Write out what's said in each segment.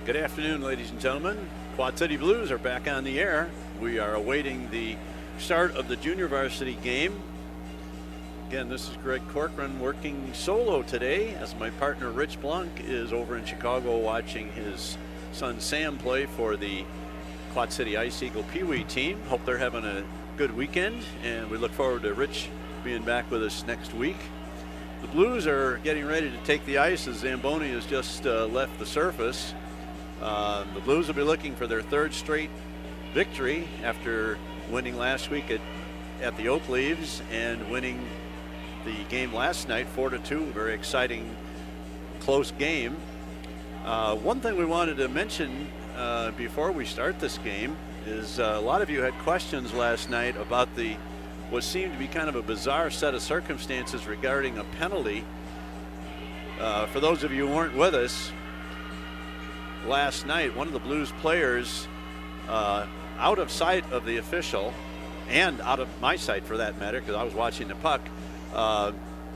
Good afternoon, ladies and gentlemen. Quad City Blues are back on the air. We are awaiting the start of the junior varsity game. Again, this is Greg Corcoran working solo today as my partner Rich Blanc is over in Chicago watching his son Sam play for the Quad City Ice Eagle Pee Wee team. Hope they're having a good weekend, and we look forward to Rich being back with us next week. The Blues are getting ready to take the ice as Zamboni has just left the surface. The Blues will be looking for their third straight victory after winning last week at the Oak Leaves and winning the game last night 4-2. Very exciting, close game. One thing we wanted to mention before we start this game is a lot of you had questions last night about what seemed to be kind of a bizarre set of circumstances regarding a penalty. For those of you who weren't with us last night, one of the Blues players, out of sight of the official and out of my sight for that matter, because I was watching the puck,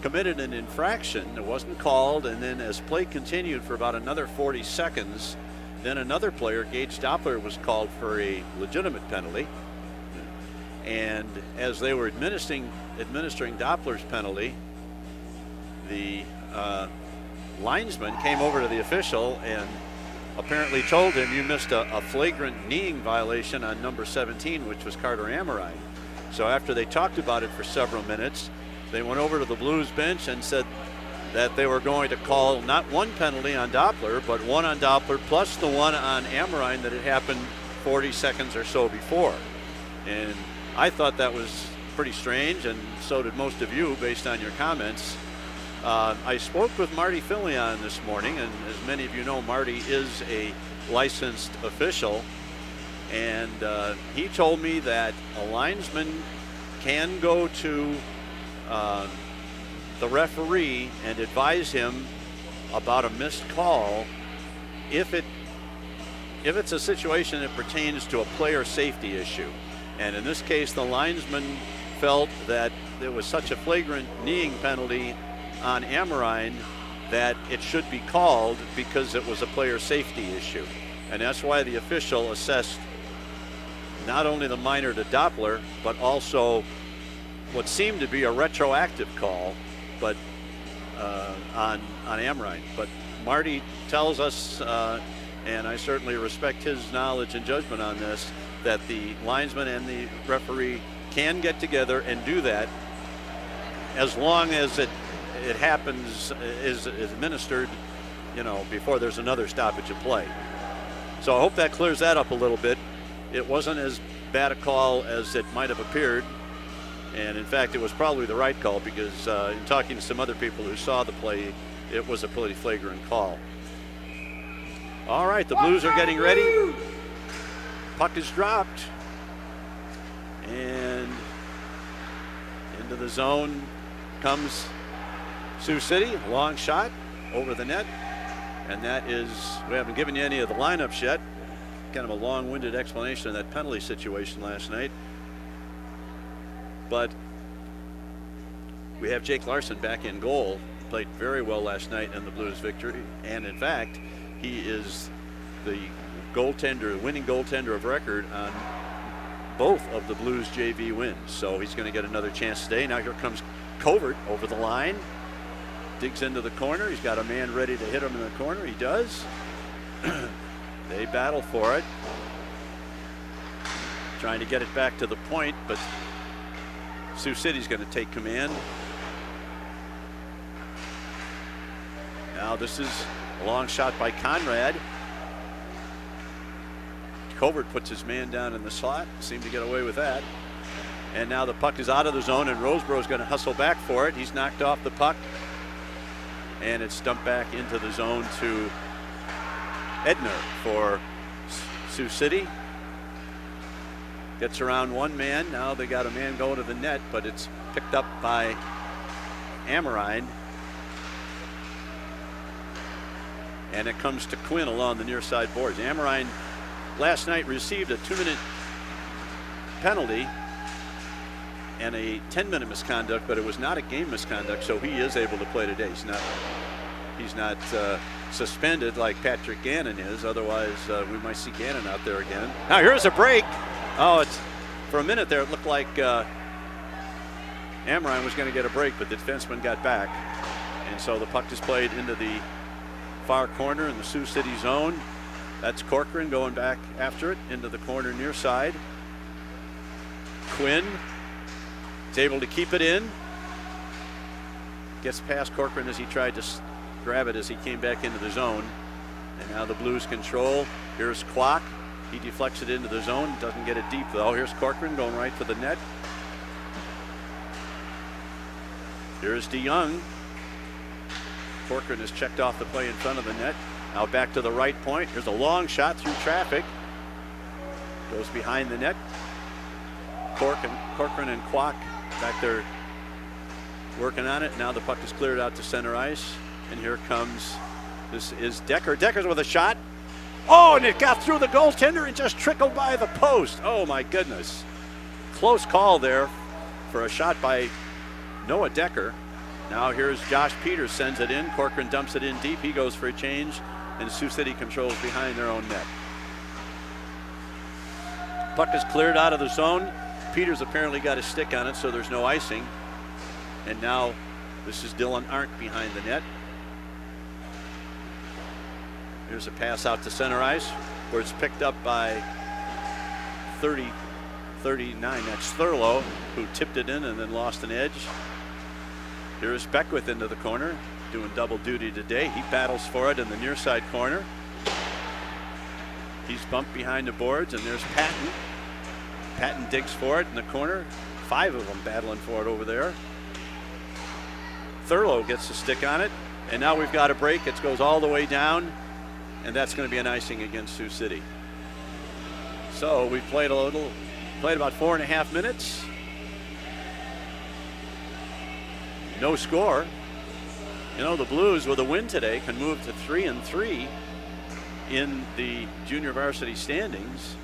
committed an infraction. It wasn't called, and then as play continued for about another 40 seconds, then another player, Gage Doppler, was called for a legitimate penalty. And as they were administering Doppler's penalty, the linesman came over to the official and apparently told him, "You missed a flagrant kneeing violation on number 17, which was Carter Amorine." So after they talked about it for several minutes, they went over to the Blues bench and said that they were going to call not one penalty on Doppler, but one on Doppler plus the one on Amorine that had happened 40 seconds or so before. And I thought that was pretty strange, and so did most of you based on your comments. I spoke with Marty Filion this morning, and as many of you know, Marty is a licensed official, and he told me that a linesman can go to the referee and advise him about a missed call if it's a situation that pertains to a player safety issue. And in this case, the linesman felt that there was such a flagrant kneeing penalty on Amorine that it should be called because it was a player safety issue. And that's why the official assessed not only the minor to Doppler, but also what seemed to be a retroactive call, but on Amorine. But Marty tells us, and I certainly respect his knowledge and judgment on this, that the linesman and the referee can get together and do that as long as it happens, is administered, before there's another stoppage of play. So I hope that clears that up a little bit. It wasn't as bad a call as it might have appeared. And in fact, it was probably the right call because in talking to some other people who saw the play, it was a pretty flagrant call. All right, the Blues are getting ready. Puck is dropped. And into the zone comes Sioux City. Long shot over the net. And that is, we haven't given you any of the lineups yet. Kind of a long-winded explanation of that penalty situation last night. But we have Jake Larson back in goal. Played very well last night in the Blues victory. And in fact, he is the winning goaltender of record on both of the Blues JV wins. So he's going to get another chance today. Now here comes Covert over the line. Digs into the corner. He's got a man ready to hit him in the corner. He does. They battle for it. Trying to get it back to the point, but Sioux City's going to take command. Now this is a long shot by Conrad. Covert puts his man down in the slot. Seemed to get away with that. And now the puck is out of the zone, and Roseboro's going to hustle back for it. He's knocked off the puck, and it's dumped back into the zone to Edner for Sioux City. Gets around one man. Now they got a man going to the net, but it's picked up by Amorine. And it comes to Quinn along the near side boards. Amorine last night received a 2-minute penalty and a 10-minute misconduct, but it was not a game misconduct, so he is able to play today. he's not suspended like Patrick Gannon is. Otherwise, we might see Gannon out there again. Now here's a break. Oh, it's for a minute there. It looked like Amrine was going to get a break, but the defenseman got back, and so the puck is played into the far corner in the Sioux City zone. That's Corcoran going back after it into the corner near side. Quinn is able to keep it in. Gets past Corcoran as he tried to grab it as he came back into the zone. And now the Blues control. Here's Kwok. He deflects it into the zone. Doesn't get it deep though. Here's Corcoran going right for the net. Here's DeYoung. Corcoran has checked off the play in front of the net. Now back to the right point. Here's a long shot through traffic. Goes behind the net. Corcoran and Kwok back there working on it. Now the puck is cleared out to center ice. And here comes, this is Decker. Decker's with a shot. Oh, and it got through the goaltender and just trickled by the post. Oh my goodness. Close call there for a shot by Noah Decker. Now here's Josh Peters, sends it in. Corcoran dumps it in deep. He goes for a change, and Sioux City controls behind their own net. Puck is cleared out of the zone. Peters apparently got a stick on it, so there's no icing. And now this is Dylan Arndt behind the net. Here's a pass out to center ice, where it's picked up by 39. That's Thurlow, who tipped it in and then lost an edge. Here's Beckwith into the corner, doing double duty today. He battles for it in the near side corner. He's bumped behind the boards, and there's Patton. Patton digs for it in the corner. 5 of them battling for it over there. Thurlow gets a stick on it, and now we've got a break. It goes all the way down, and that's going to be an icing against Sioux City. So we played about 4.5 minutes. No score. You know, the Blues with a win today can move to 3-3 in the junior varsity standings,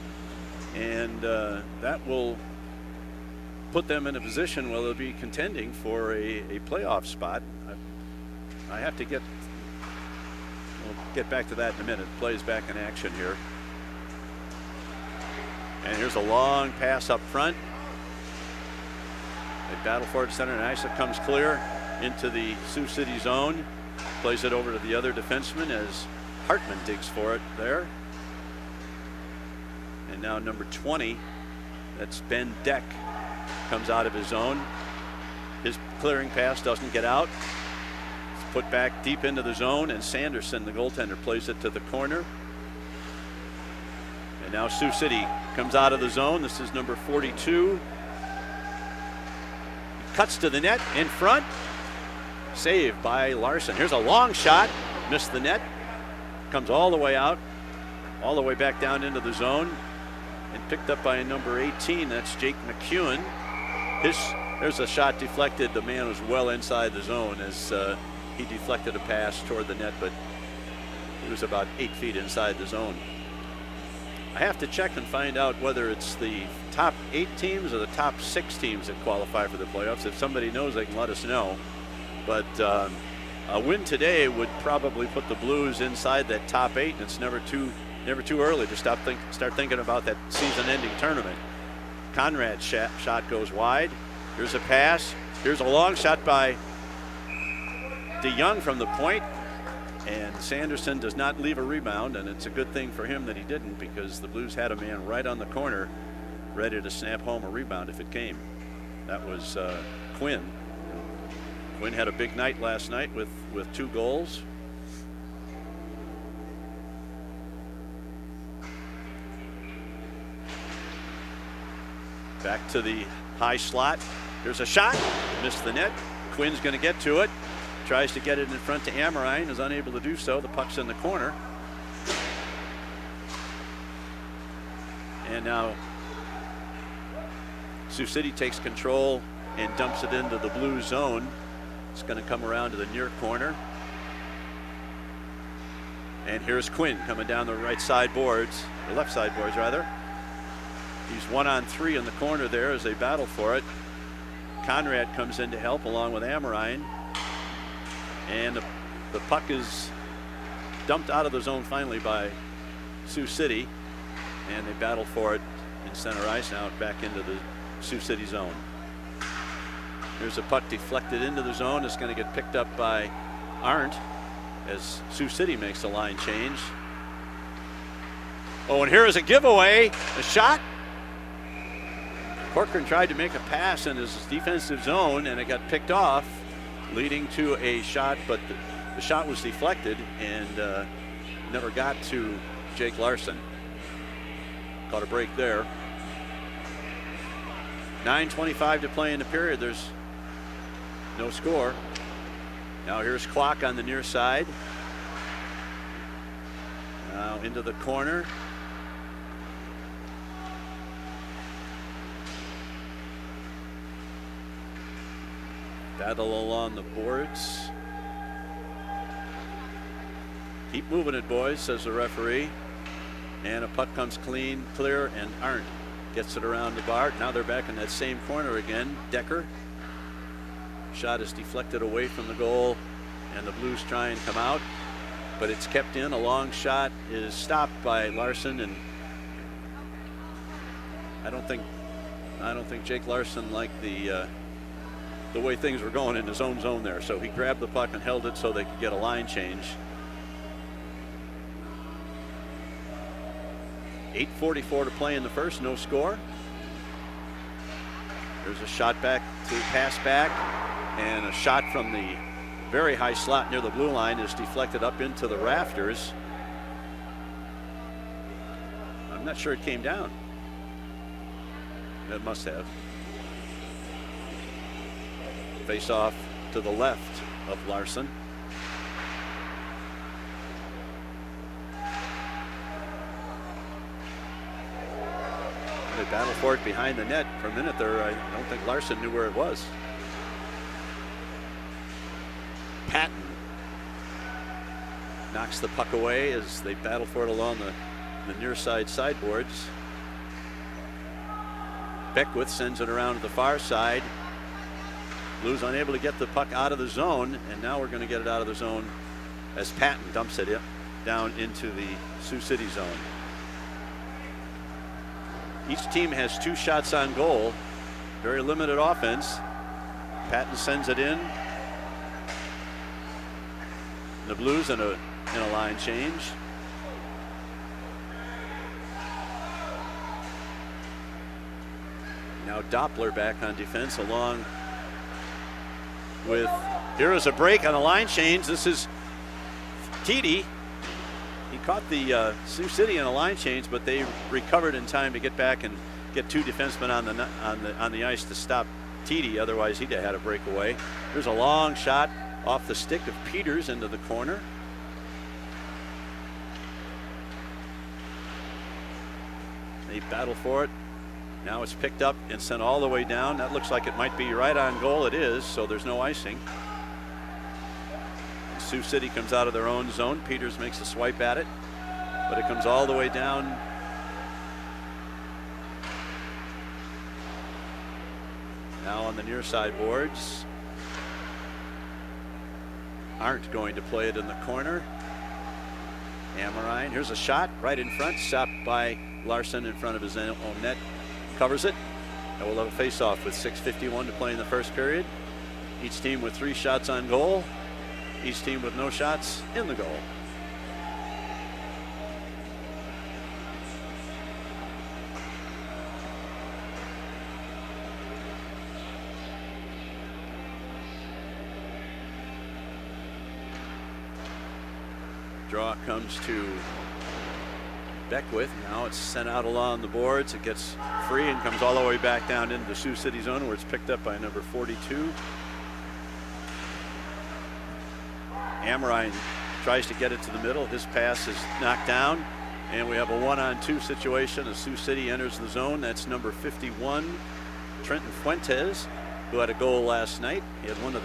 and that will put them in a position where they'll be contending for a playoff spot. I have to we'll get back to that in a minute. Plays back in action here. And here's a long pass up front. They battle for it center and ice. It comes clear into the Sioux City zone. Plays it over to the other defenseman as Hartman digs for it there. And now number 20, that's Ben Deck, comes out of his zone. His clearing pass doesn't get out. It's put back deep into the zone, and Sanderson, the goaltender, plays it to the corner. And now Sioux City comes out of the zone. This is number 42. Cuts to the net in front. Saved by Larson. Here's a long shot. Missed the net. Comes all the way out. All the way back down into the zone. And picked up by number 18. That's Jake McEwen. There's a shot deflected. The man was well inside the zone as he deflected a pass toward the net, but he was about 8 feet inside the zone. I have to check and find out whether it's the top 8 teams or the top 6 teams that qualify for the playoffs. If somebody knows, they can let us know. But a win today would probably put the Blues inside that top 8, and it's never too early to start thinking about that season-ending tournament. Conrad's shot goes wide. Here's a pass. Here's a long shot by DeYoung from the point. And Sanderson does not leave a rebound, and it's a good thing for him that he didn't, because the Blues had a man right on the corner ready to snap home a rebound if it came. That was Quinn. Quinn had a big night last night with 2 goals. Back to the high slot. There's a shot. Missed the net. Quinn's going to get to it. Tries to get it in front to Amrine, is unable to do so. The puck's in the corner. And now Sioux City takes control and dumps it into the blue zone. It's going to come around to the near corner. And here's Quinn coming down the right side boards, the left side boards rather. He's 1-on-3 in the corner there as they battle for it. Conrad comes in to help along with Amrine. And the The puck is dumped out of the zone finally by Sioux City, and they battle for it in center ice. Now back into the Sioux City zone. Here's a puck deflected into the zone. It's going to get picked up by Arndt as Sioux City makes a line change. Oh, and here is a giveaway, a shot. Corcoran tried to make a pass in his defensive zone, and it got picked off, leading to a shot, but the shot was deflected and never got to Jake Larson. Caught a break there. 9:25 to play in the period. There's no score. Now here's Clock on the near side. Now into the corner. Battle along the boards. Keep moving it, boys, says the referee. And a puck comes clear, and Arndt gets it around the bar. Now they're back in that same corner again. Decker. Shot is deflected away from the goal, and the Blues try and come out, but it's kept in. A long shot is stopped by Larson, and I don't think Jake Larson liked the way things were going in his own zone there. So he grabbed the puck and held it so they could get a line change. 8:44 to play in the first, no score. There's a shot back to pass back, and a shot from the very high slot near the blue line is deflected up into the rafters. I'm not sure it came down. It must have. Face off to the left of Larson. They battle for it behind the net. For a minute there, I don't think Larson knew where it was. Patton knocks the puck away as they battle for it along the near side sideboards. Beckwith sends it around to the far side. Blues unable to get the puck out of the zone, and now we're going to get it out of the zone as Patton dumps it down into the Sioux City zone. Each team has 2 shots on goal. Very limited offense. Patton sends it in. The Blues in a line change. Now Doppler back on defense along with, here is a break on a line change. This is Tiede. He caught the Sioux City in a line change, but they recovered in time to get back and get 2 defensemen on the ice to stop Tiede. Otherwise, he'd have had a breakaway. There's a long shot off the stick of Peters into the corner. They battle for it. Now it's picked up and sent all the way down. That looks like it might be right on goal. It is, so there's no icing. Sioux City comes out of their own zone. Peters makes a swipe at it, but it comes all the way down. Now on the near side boards. Arndt going to play it in the corner. Amorine, here's a shot right in front, stopped by Larson in front of his own net. Covers it, and we'll have a face-off with 6:51 to play in the first period. Each team with 3 shots on goal. Each team with no shots in the goal. Draw comes to Beckwith. Now it's sent out along the boards. It gets free and comes all the way back down into the Sioux City zone, where it's picked up by number 42. Amorine tries to get it to the middle. His pass is knocked down, and we have a 1-on-2 situation as Sioux City enters the zone. That's number 51, Trenton Fuentes, who had a goal last night. He had one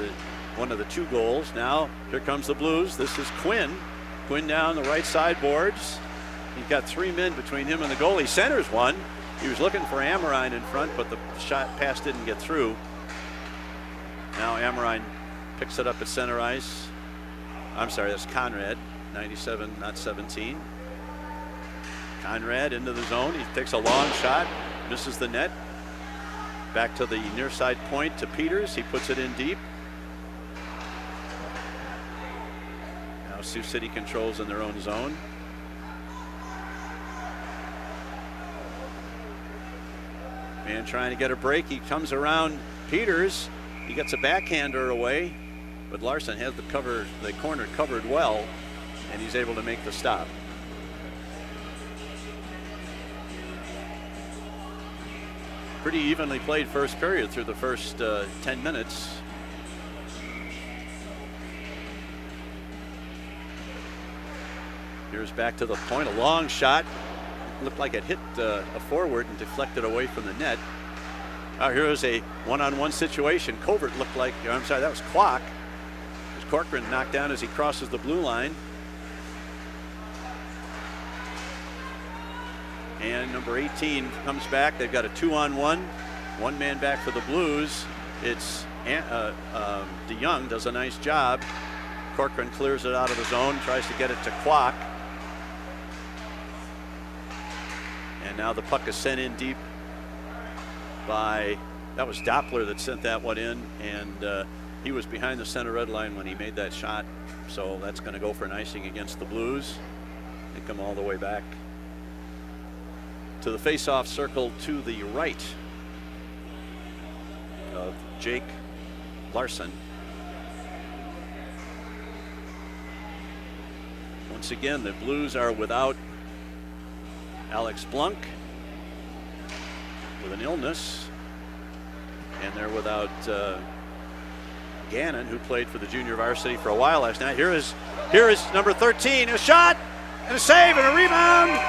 of the 2 goals. Now here comes the Blues. This is Quinn. Quinn down the right side boards. He's got 3 men between him and the goal. He centers one. He was looking for Amorine in front, but the pass didn't get through. Now Amorine picks it up at center ice. I'm sorry, that's Conrad, 97, not 17. Conrad into the zone. He takes a long shot, misses the net. Back to the near side point to Peters. He puts it in deep. Now Sioux City controls in their own zone. Man trying to get a break. He comes around Peters. He gets a backhander away, but Larson has the corner covered well, and he's able to make the stop. Pretty evenly played first period through the first 10 minutes. Here's back to the point, a long shot. Looked like it hit a forward and deflected away from the net. Here is a one-on-one situation. Covert looked like, I'm sorry, that was Kwok. Corcoran knocked down as he crosses the blue line. And number 18 comes back. They've got a 2-on-1. One man back for the Blues. It's DeYoung does a nice job. Corcoran clears it out of the zone, tries to get it to Kwok. And now the puck is sent in deep by, that was Doppler that sent that one in, and he was behind the center red line when he made that shot. So that's going to go for an icing against the Blues. They come all the way back to the face-off circle to the right of Jake Larson. Once again, the Blues are without Alex Blunk with an illness, and they're without Gannon, who played for the junior varsity for a while last night. Here is number 13, a shot and a save and a rebound,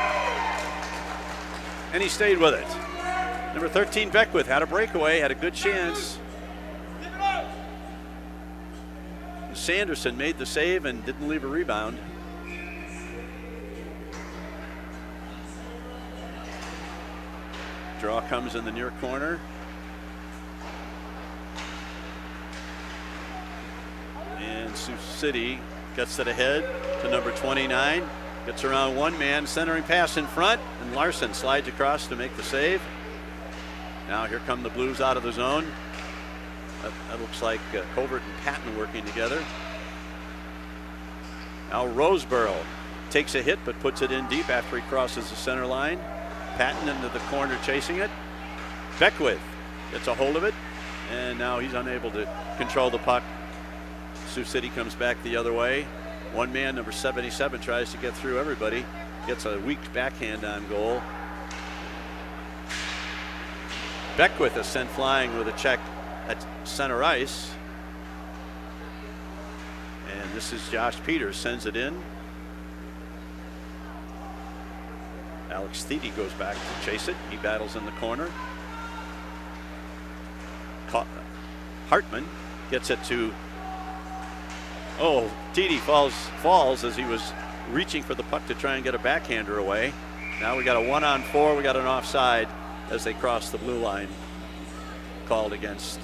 and he stayed with it. Number 13, Beckwith, had a breakaway, had a good chance. Sanderson made the save and didn't leave a rebound. Draw comes in the near corner. And Sioux City gets it ahead to number 29. Gets around one man, centering pass in front, and Larson slides across to make the save. Now here come the Blues out of the zone. That looks like Covert and Patton working together. Now Roseboro takes a hit but puts it in deep after he crosses the center line. Patton into the corner chasing it. Beckwith gets a hold of it, and now he's unable to control the puck. Sioux City comes back the other way. One man, number 77, tries to get through everybody. Gets a weak backhand on goal. Beckwith is sent flying with a check at center ice. And this is Josh Peters, sends it in. Alex Thiede goes back to chase it. He battles in the corner. Hartman gets it to, Thiede falls as he was reaching for the puck to try and get a backhander away. Now we got a 1-on-4. We got an offside as they cross the blue line called against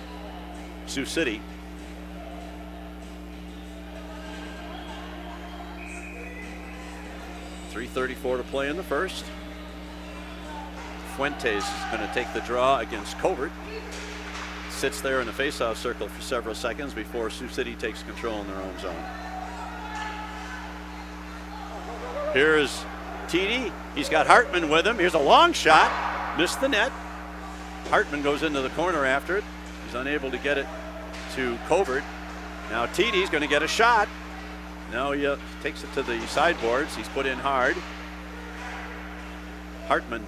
Sioux City. .334 to play in the first. Fuentes is going to take the draw against Covert. Sits there in the faceoff circle for several seconds before Sioux City takes control in their own zone. Here's Thiede. He's got Hartman with him. Here's a long shot. Missed the net. Hartman goes into the corner after it. He's unable to get it to Covert. Now Thiede's going to get a shot. Now he takes it to the sideboards. He's put in hard. Hartman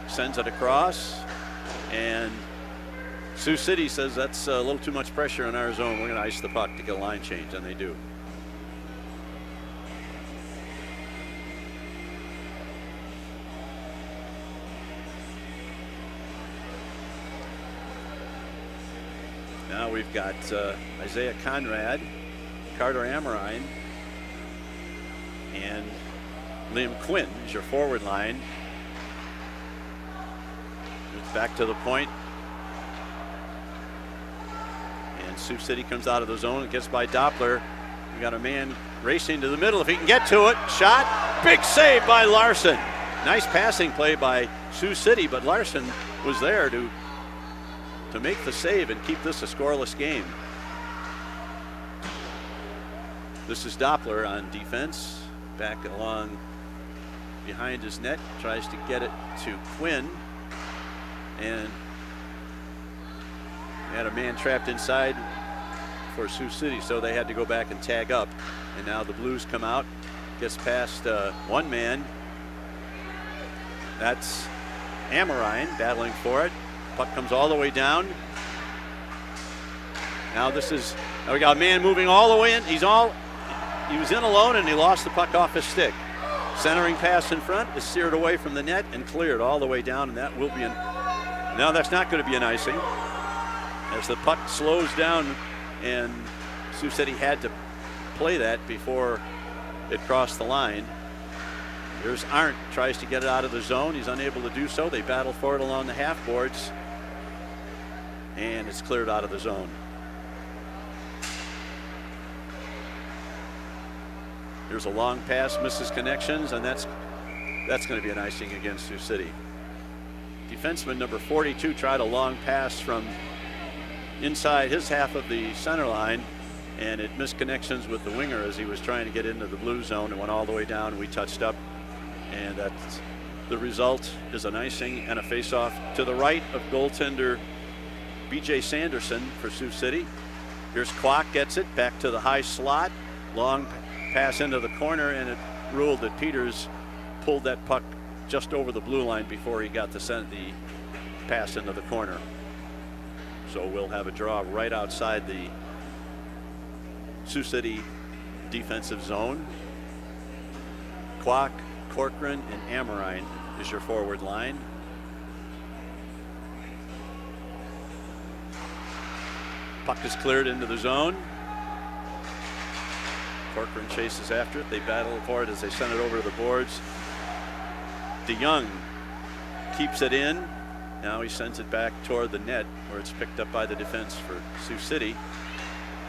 sends it across, and Sioux City says that's a little too much pressure in our zone. We're going to ice the puck to get a line change, and they do. Now we've got Isaiah Conrad, Carter Amorine, and Liam Quinn is your forward line. It's back to the point. And Sioux City comes out of the zone. It gets by Doppler. We got a man racing to the middle if he can get to it. Shot, big save by Larson. Nice passing play by Sioux City, but Larson was there to make the save and keep this a scoreless game. This is Doppler on defense, back along behind his net, tries to get it to Quinn, and had a man trapped inside for Sioux City, so they had to go back and tag up. And now the Blues come out, gets past one man. That's Amorine battling for it. Puck comes all the way down. Now we got a man moving all the way in. He was in alone and he lost the puck off his stick. Centering pass in front is seared away from the net and cleared all the way down, and that will be now that's not going to be an icing. As the puck slows down, and Sioux City had to play that before it crossed the line. Here's Arndt, tries to get it out of the zone. He's unable to do so. They battle for it along the half boards, and it's cleared out of the zone. Here's a long pass, misses connections, and that's going to be an icing against Sioux City. Defenseman number 42 tried a long pass from inside his half of the center line, and it missed connections with the winger as he was trying to get into the blue zone and went all the way down. We touched up, and that's the result is an icing and a face-off to the right of goaltender B.J. Sanderson for Sioux City. Here's Kwok, gets it back to the high slot, long pass into the corner, and it ruled that Peters pulled that puck just over the blue line before he got the pass into the corner. So we'll have a draw right outside the Sioux City defensive zone. Kwok, Corcoran, and Amorine is your forward line. Puck is cleared into the zone. Corcoran chases after it. They battle for it as they send it over to the boards. DeYoung keeps it in. Now he sends it back toward the net where it's picked up by the defense for Sioux City.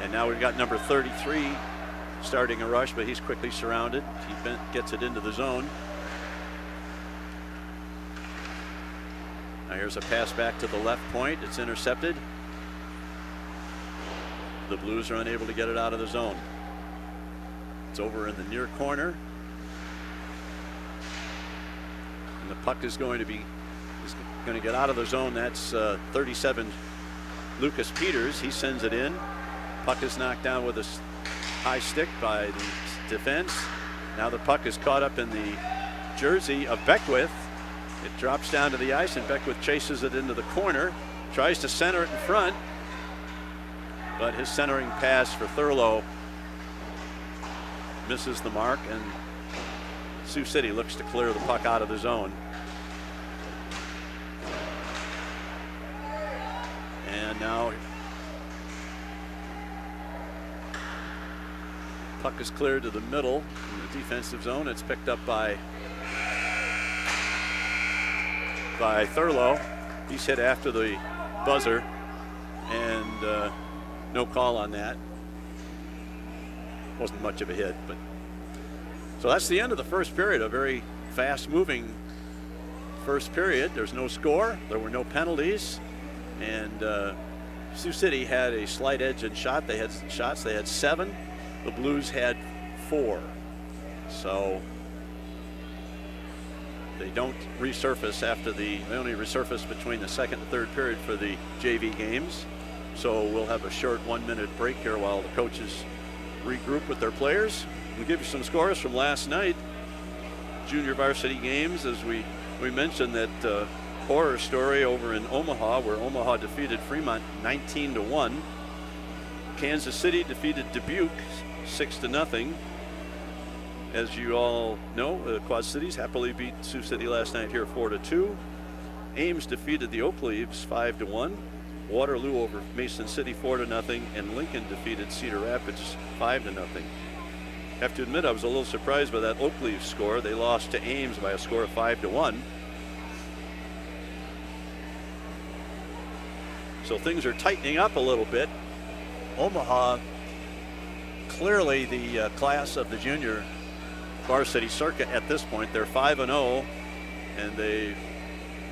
And now we've got number 33 starting a rush, but he's quickly surrounded. He gets it into the zone. Now here's a pass back to the left point. It's intercepted. The Blues are unable to get it out of the zone. It's over in the near corner. And the puck is going to get out of the zone. That's 37 Lucas Peters. He sends it in. Puck is knocked down with a high stick by the defense. Now the puck is caught up in the jersey of Beckwith. It drops down to the ice, and Beckwith chases it into the corner, tries to center it in front, but his centering pass for Thurlow misses the mark, and Sioux City looks to clear the puck out of the zone. And now puck is cleared to the middle in the defensive zone. It's picked up by Thurlow. He's hit after the buzzer, and no call on that. Wasn't much of a hit, but so that's the end of the first period. A very fast-moving first period. There's no score. There were no penalties, and Sioux City had a slight edge in shot. They had shots. They had 7. The Blues had 4. So they don't resurface after they only resurface between the second and third period for the JV games. So we'll have a short 1-minute break here while the coaches regroup with their players. We'll give you some scores from last night. Junior varsity games, as we mentioned that horror story over in Omaha, where Omaha defeated Fremont 19-1. Kansas City defeated Dubuque 6-0. As you all know, Quad Cities happily beat Sioux City last night here 4-2. Ames defeated the Oak Leaves 5-1. Waterloo over Mason City 4-0, and Lincoln defeated Cedar Rapids 5-0. Have to admit, I was a little surprised by that Oak Leaves score. They lost to Ames by a score of 5-1. So things are tightening up a little bit. Omaha clearly the class of the junior varsity circuit at this point. They're 5-0, and they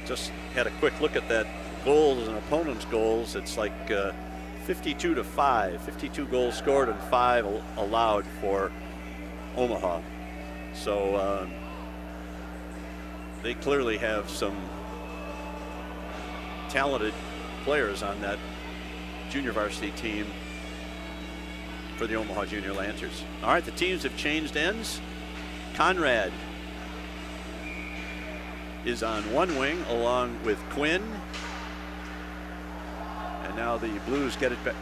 just had a quick look at that goals and opponents' goals. It's like 52-5, 52 goals scored and 5 allowed for Omaha. So they clearly have some talented players on that junior varsity team for the Omaha Junior Lancers. All right, the teams have changed ends. Conrad is on one wing along with Quinn. And now the Blues get it back,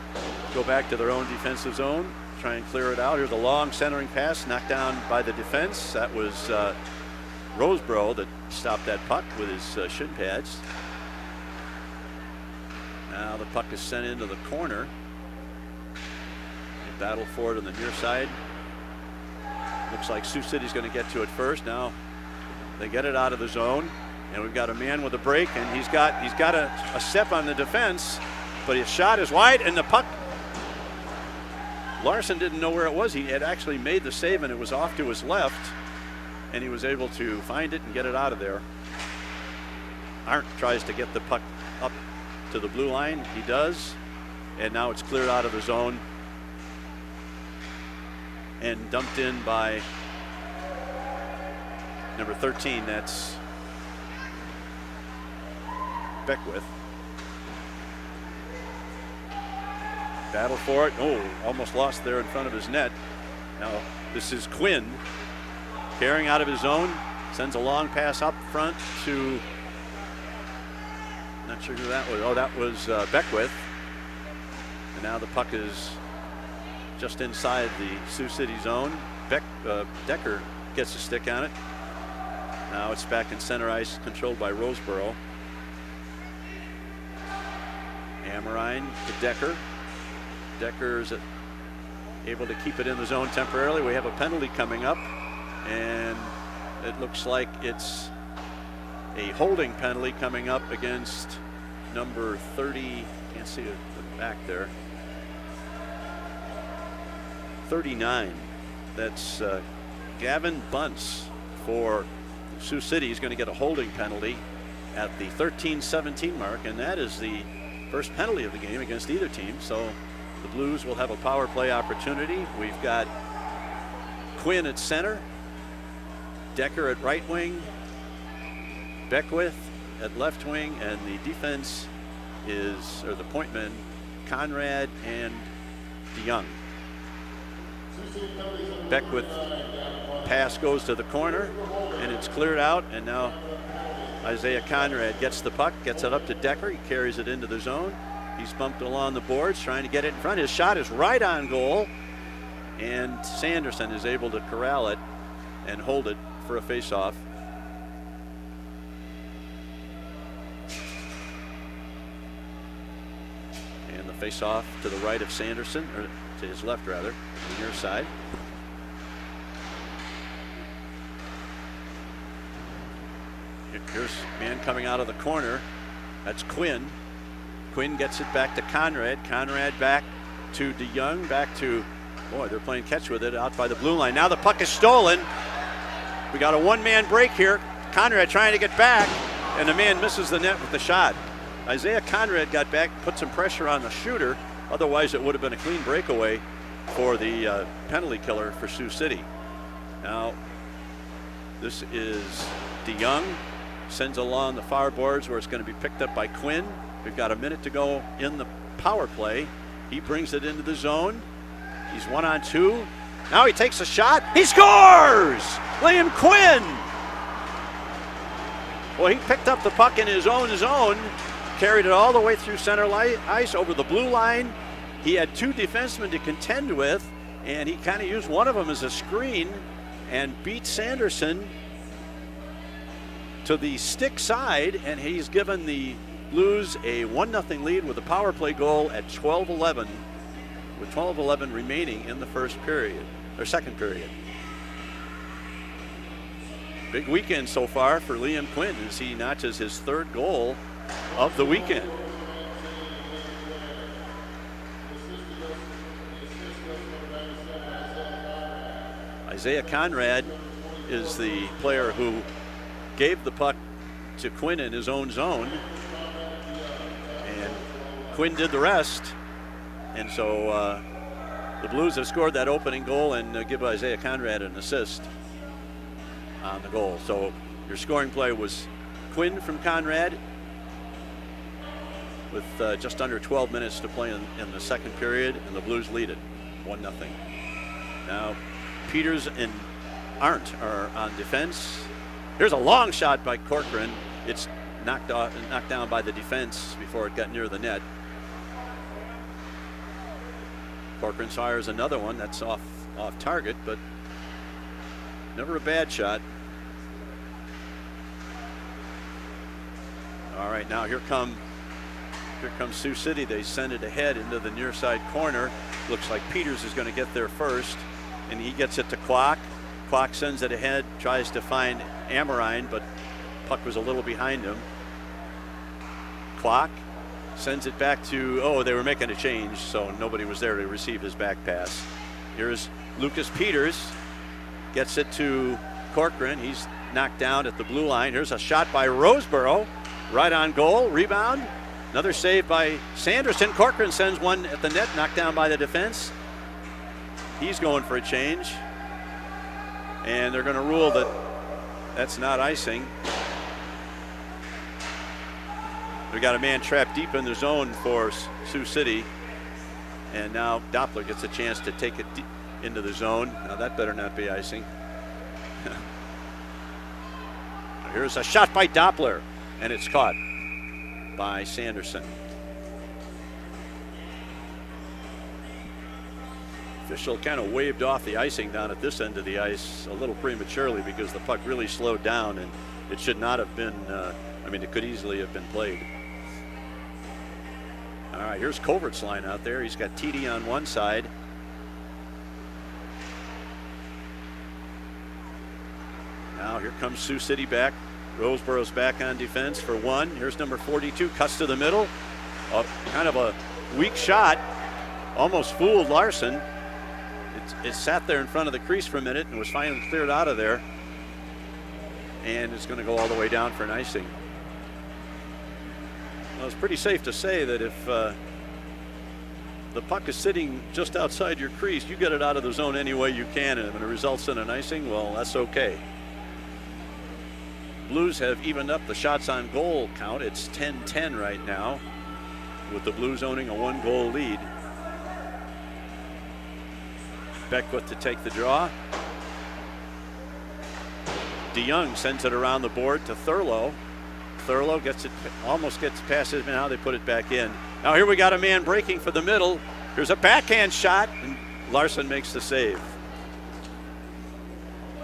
go back to their own defensive zone, try and clear it out. Here's a long centering pass knocked down by the defense. That was Roseborough that stopped that puck with his shin pads. Now the puck is sent into the corner. They battle for it on the near side. Looks like Sioux City's going to get to it first. Now they get it out of the zone, and we've got a man with a break, and he's got a step on the defense, but his shot is wide, and the puck, Larson didn't know where it was. He had actually made the save, and it was off to his left, and he was able to find it and get it out of there. Arndt tries to get the puck up to the blue line. He does, and now it's cleared out of the zone and dumped in by number 13. That's Beckwith. Battle for it. Oh, almost lost there in front of his net. Now this is Quinn carrying out of his zone, sends a long pass up front to, not sure who that was. Oh, that was Beckwith. And now the puck is just inside the Sioux City zone. Decker gets a stick on it. Now it's back in center ice, controlled by Roseborough. Amorine to Decker. Decker's able to keep it in the zone temporarily. We have a penalty coming up, and it looks like it's a holding penalty coming up against number 30. Can't see it back there. 39. That's Gavin Bunce for Sioux City. He's going to get a holding penalty at the 13-17 mark, and that is the first penalty of the game against either team. So the Blues will have a power play opportunity. We've got Quinn at center, Decker at right wing, Beckwith at left wing, and the defense is, or the point men, Conrad and DeYoung. Beckwith pass goes to the corner, and it's cleared out, and now Isaiah Conrad gets the puck, gets it up to Decker. He carries it into the zone. He's bumped along the boards, trying to get it in front. His shot is right on goal, and Sanderson is able to corral it and hold it for a face-off. And the face-off to the right of Sanderson, or to his left rather, the near side. Here's a man coming out of the corner. That's Quinn. Quinn gets it back to Conrad. Conrad back to DeYoung. Back to, boy, they're playing catch with it out by the blue line. Now the puck is stolen. We got a one-man break here. Conrad trying to get back, and the man misses the net with the shot. Isaiah Conrad got back, put some pressure on the shooter. Otherwise, it would have been a clean breakaway for the penalty killer for Sioux City. Now, this is DeYoung. Sends along the far boards where it's going to be picked up by Quinn. We've got a minute to go in the power play. He brings it into the zone. He's 1-on-2. Now he takes a shot. He scores! Liam Quinn! Well, he picked up the puck in his own zone, carried it all the way through center ice over the blue line. He had two defensemen to contend with, and he kind of used one of them as a screen and beat Sanderson to the stick side, and he's given the Blues a 1-0 lead with a power play goal at 12:11, with 12:11 remaining in the first period, or second period. Big weekend so far for Liam Quinn as he notches his third goal of the weekend. Isaiah Conrad is the player who gave the puck to Quinn in his own zone, and Quinn did the rest. And so the Blues have scored that opening goal and give Isaiah Conrad an assist on the goal. So your scoring play was Quinn from Conrad with just under 12 minutes to play in the second period, and the Blues lead it 1-0. Now Peters and Arndt are on defense. Here's a long shot by Corcoran. It's knocked down by the defense before it got near the net. Corcoran fires another one that's off target, but never a bad shot. All right, now here comes Sioux City. They send it ahead into the near side corner. Looks like Peters is going to get there first, and he gets it to Kwok. Kwok sends it ahead, tries to find Amorine, but puck was a little behind him. Kwok sends it back to, they were making a change, so nobody was there to receive his back pass. Here's Lucas Peters, gets it to Corcoran. He's knocked down at the blue line. Here's a shot by Roseboro, right on goal, rebound. Another save by Sanderson. Corcoran sends one at the net, knocked down by the defense. He's going for a change, and they're going to rule that that's not icing. We got a man trapped deep in the zone for Sioux City, and now Doppler gets a chance to take it into the zone. Now that better not be icing. Here's a shot by Doppler, and it's caught by Sanderson. Official kind of waved off the icing down at this end of the ice a little prematurely because the puck really slowed down, and it should not have been, it could easily have been played. All right, here's Covert's line out there. He's got TD on one side. Now here comes Sioux City back. Roseboro's back on defense for one. Here's number 42, cuts to the middle. Kind of a weak shot. Almost fooled Larson. It sat there in front of the crease for a minute and was finally cleared out of there. And it's going to go all the way down for an icing. Well, it's pretty safe to say that if the puck is sitting just outside your crease, you get it out of the zone any way you can, and if it results in an icing, well, that's okay. Blues have evened up the shots on goal count. It's 10-10 right now, with the Blues owning a 1-goal lead. Beckwith to take the draw. DeYoung sends it around the board to Thurlow. Thurlow gets it, almost gets past his man. Now they put it back in. Now here we got a man breaking for the middle. Here's a backhand shot, and Larson makes the save.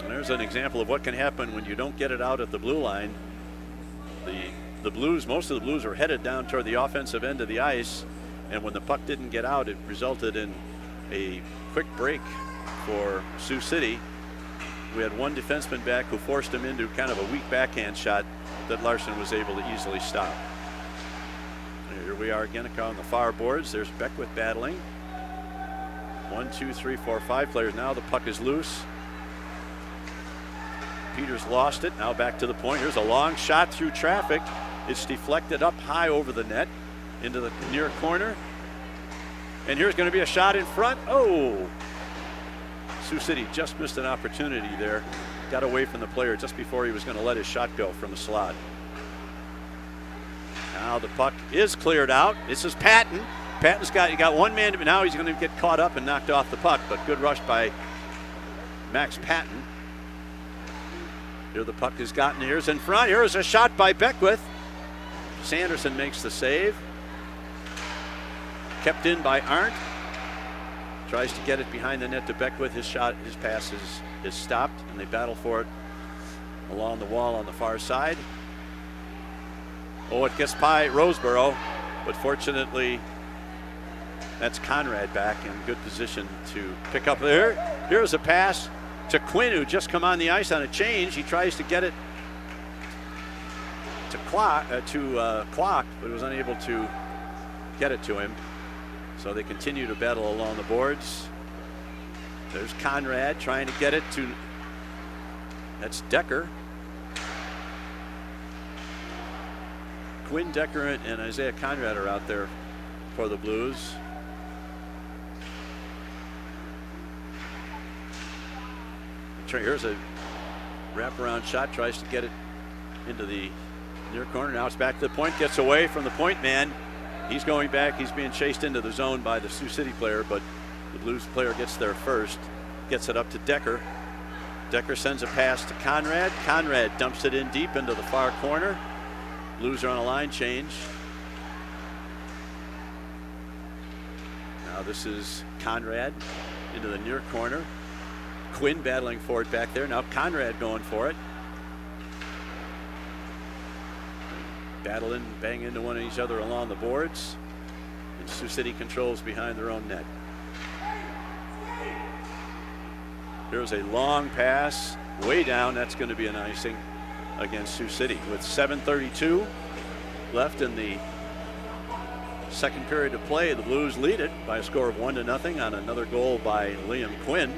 And there's an example of what can happen when you don't get it out at the blue line. The Blues, most of the Blues were headed down toward the offensive end of the ice, and when the puck didn't get out, it resulted in a quick break for Sioux City. We had one defenseman back who forced him into kind of a weak backhand shot that Larson was able to easily stop. Here we are again on the far boards. There's Beckwith battling. 1, 2, 3, 4, 5 players. Now the puck is loose. Peters lost it. Now back to the point. Here's a long shot through traffic. It's deflected up high over the net into the near corner. And here's going to be a shot in front. Oh! Sioux City just missed an opportunity there. Got away from the player just before he was going to let his shot go from the slot. Now the puck is cleared out. This is Patton. Patton's got one man, now he's going to get caught up and knocked off the puck, but good rush by Max Patton. Here the puck has gotten, here's in front. Here's a shot by Beckwith. Sanderson makes the save. Kept in by Arndt. Tries to get it behind the net to Beckwith. His pass is stopped, and they battle for it along the wall on the far side. Oh, it gets by Roseboro, but fortunately, that's Conrad back in good position to pick up there. Here's a pass to Quinn, who just come on the ice on a change. He tries to get it to Clock, but was unable to get it to him. So they continue to battle along the boards. There's Conrad trying to get it to, that's Decker. Quinn Decker and Isaiah Conrad are out there for the Blues. Here's a wraparound shot, tries to get it into the near corner. Now it's back to the point, gets away from the point man. He's going back, he's being chased into the zone by the Sioux City player, but the Blues player gets there first, gets it up to Decker. Decker sends a pass to Conrad. Conrad dumps it in deep into the far corner. Blues are on a line change. Now this is Conrad into the near corner. Quinn battling for it back there. Now Conrad going for it. Battling, bang into one of each other along the boards. And Sioux City controls behind their own net. Here's a long pass way down. That's going to be an icing against Sioux City. With 7:32 left in the second period of play, the Blues lead it by a score of 1-0 on another goal by Liam Quinn.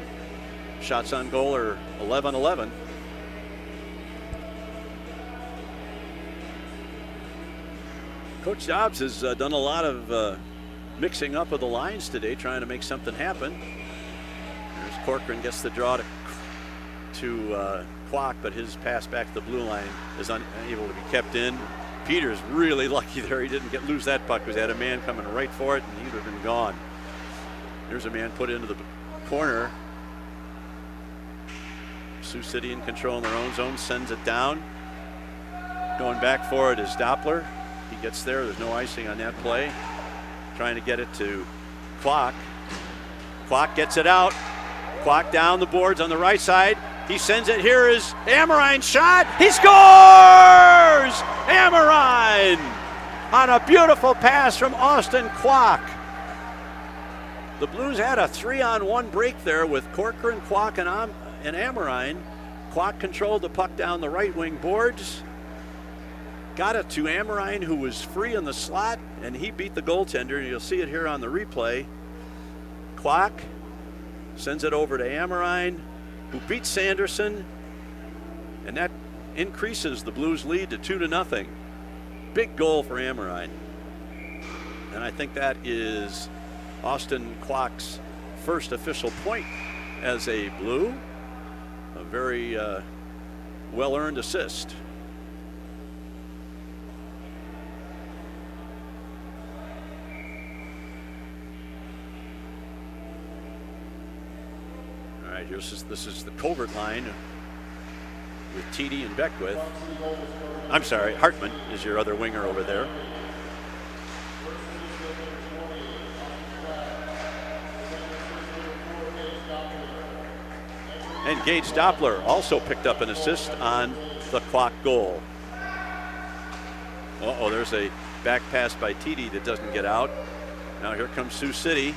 Shots on goal are 11-11. Coach Dobbs has done a lot of mixing up of the lines today, trying to make something happen. There's Corcoran, gets the draw to Kwok, but his pass back to the blue line is unable to be kept in. Peter's really lucky there. He didn't lose that puck because he had a man coming right for it, and he would have been gone. There's a man put into the corner. Sioux City in control in their own zone, sends it down. Going back for it is Doppler. He gets there. There's no icing on that play. Trying to get it to Kwok. Kwok gets it out. Kwok down the boards on the right side. He sends it. Here is Amorine's shot. He scores! Amorine on a beautiful pass from Austin Kwok. The Blues had a 3-on-1 break there with Corcoran, Kwok, and Amorine. Kwok controlled the puck down the right wing boards. Got it to Amorine, who was free in the slot, and he beat the goaltender. You'll see it here on the replay. Kwok sends it over to Amorine, who beats Sanderson, and that increases the Blues lead to 2-0. Big goal for Amorine. And I think that is Austin Kwok's first official point as a Blue. A very well-earned assist. All right, this is the covert line with TD and Beckwith. I'm sorry, Hartman is your other winger over there. And Gage Doppler also picked up an assist on the Kwok goal. Uh-oh, there's a back pass by TD that doesn't get out. Now here comes Sioux City.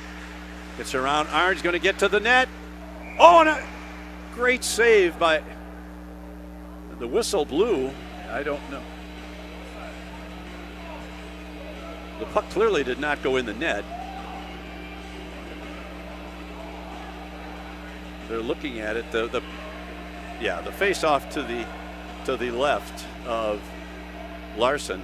Gets around Arns, going to get to the net. Oh, and a great save by the whistle blew. I don't know. The puck clearly did not go in the net. They're looking at it. The face-off to the left of Larson.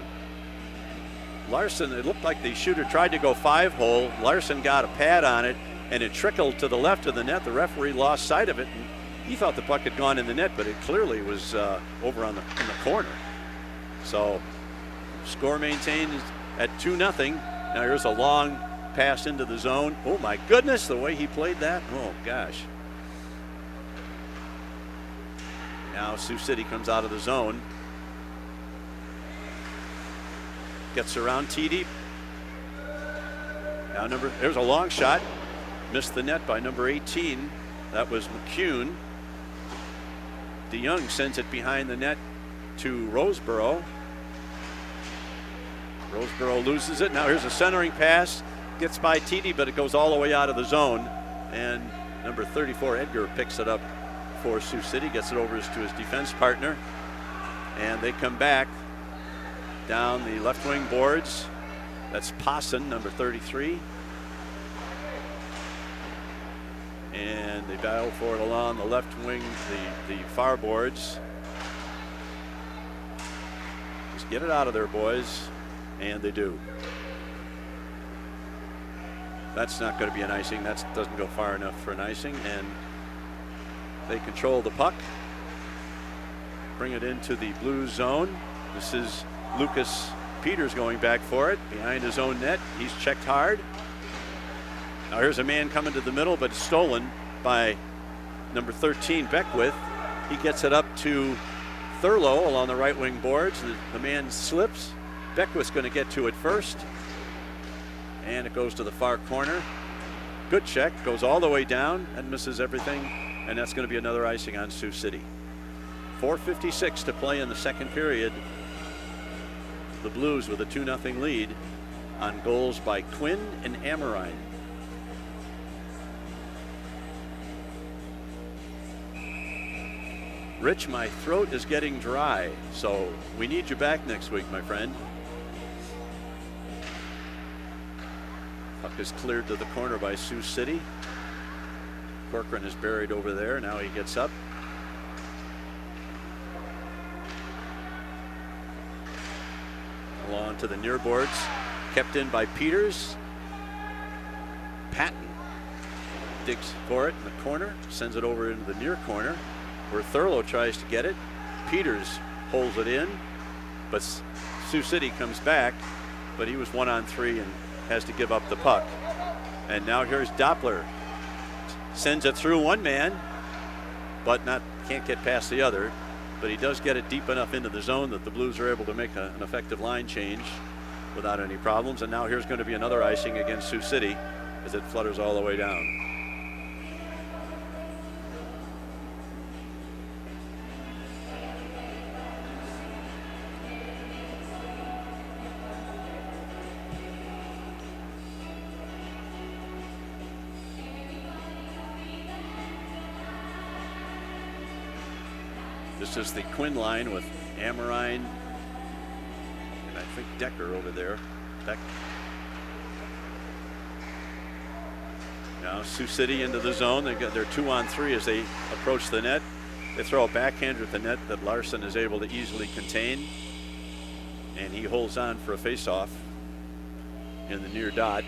Larson, it looked like the shooter tried to go 5-hole. Larson got a pad on it, and it trickled to the left of the net. The referee lost sight of it, and he thought the puck had gone in the net, but it clearly was over in the corner. So, score maintained at 2-0. Now here's a long pass into the zone. Oh my goodness, the way he played that. Oh gosh. Now Sioux City comes out of the zone. Gets around TD. Now there's a long shot. Missed the net by number 18. That was McCune. DeYoung sends it behind the net to Roseboro. Roseboro loses it. Now here's a centering pass. Gets by TD, but it goes all the way out of the zone. And number 34, Edgar, picks it up for Sioux City, gets it over to his defense partner, and they come back down the left wing boards. That's Posson, number 33. And they battle for it along the left wing, the far boards. Just get it out of there, boys. And they do. That's not going to be an icing. That doesn't go far enough for an icing. And they control the puck. Bring it into the blue zone. This is Lucas Peters going back for it behind his own net. He's checked hard. Now here's a man coming to the middle, but stolen by number 13, Beckwith. He gets it up to Thurlow along the right wing boards. The man slips. Beckwith's going to get to it first. And it goes to the far corner. Good check, goes all the way down and misses everything. And that's going to be another icing on Sioux City. 4:56 to play in the second period. The Blues with a 2-0 lead on goals by Quinn and Amorine. Rich, my throat is getting dry, so we need you back next week, my friend. Puck is cleared to the corner by Sioux City. Corcoran is buried over there. Now he gets up. Along to the near boards. Kept in by Peters. Patton digs for it in the corner. Sends it over into the near corner where Thurlow tries to get it. Peters holds it in. But Sioux City comes back. But he was 1-on-3 and has to give up the puck. And now here's Doppler. Sends it through one man, but can't get past the other. But he does get it deep enough into the zone that the Blues are able to make an effective line change without any problems. And now here's going to be another icing against Sioux City as it flutters all the way down. This is the Quinn line with Amorine and I think Decker over there. Now Sioux City into the zone. They've got their 2-on-3 as they approach the net. They throw a backhander at the net that Larson is able to easily contain. And he holds on for a face-off in the near dot.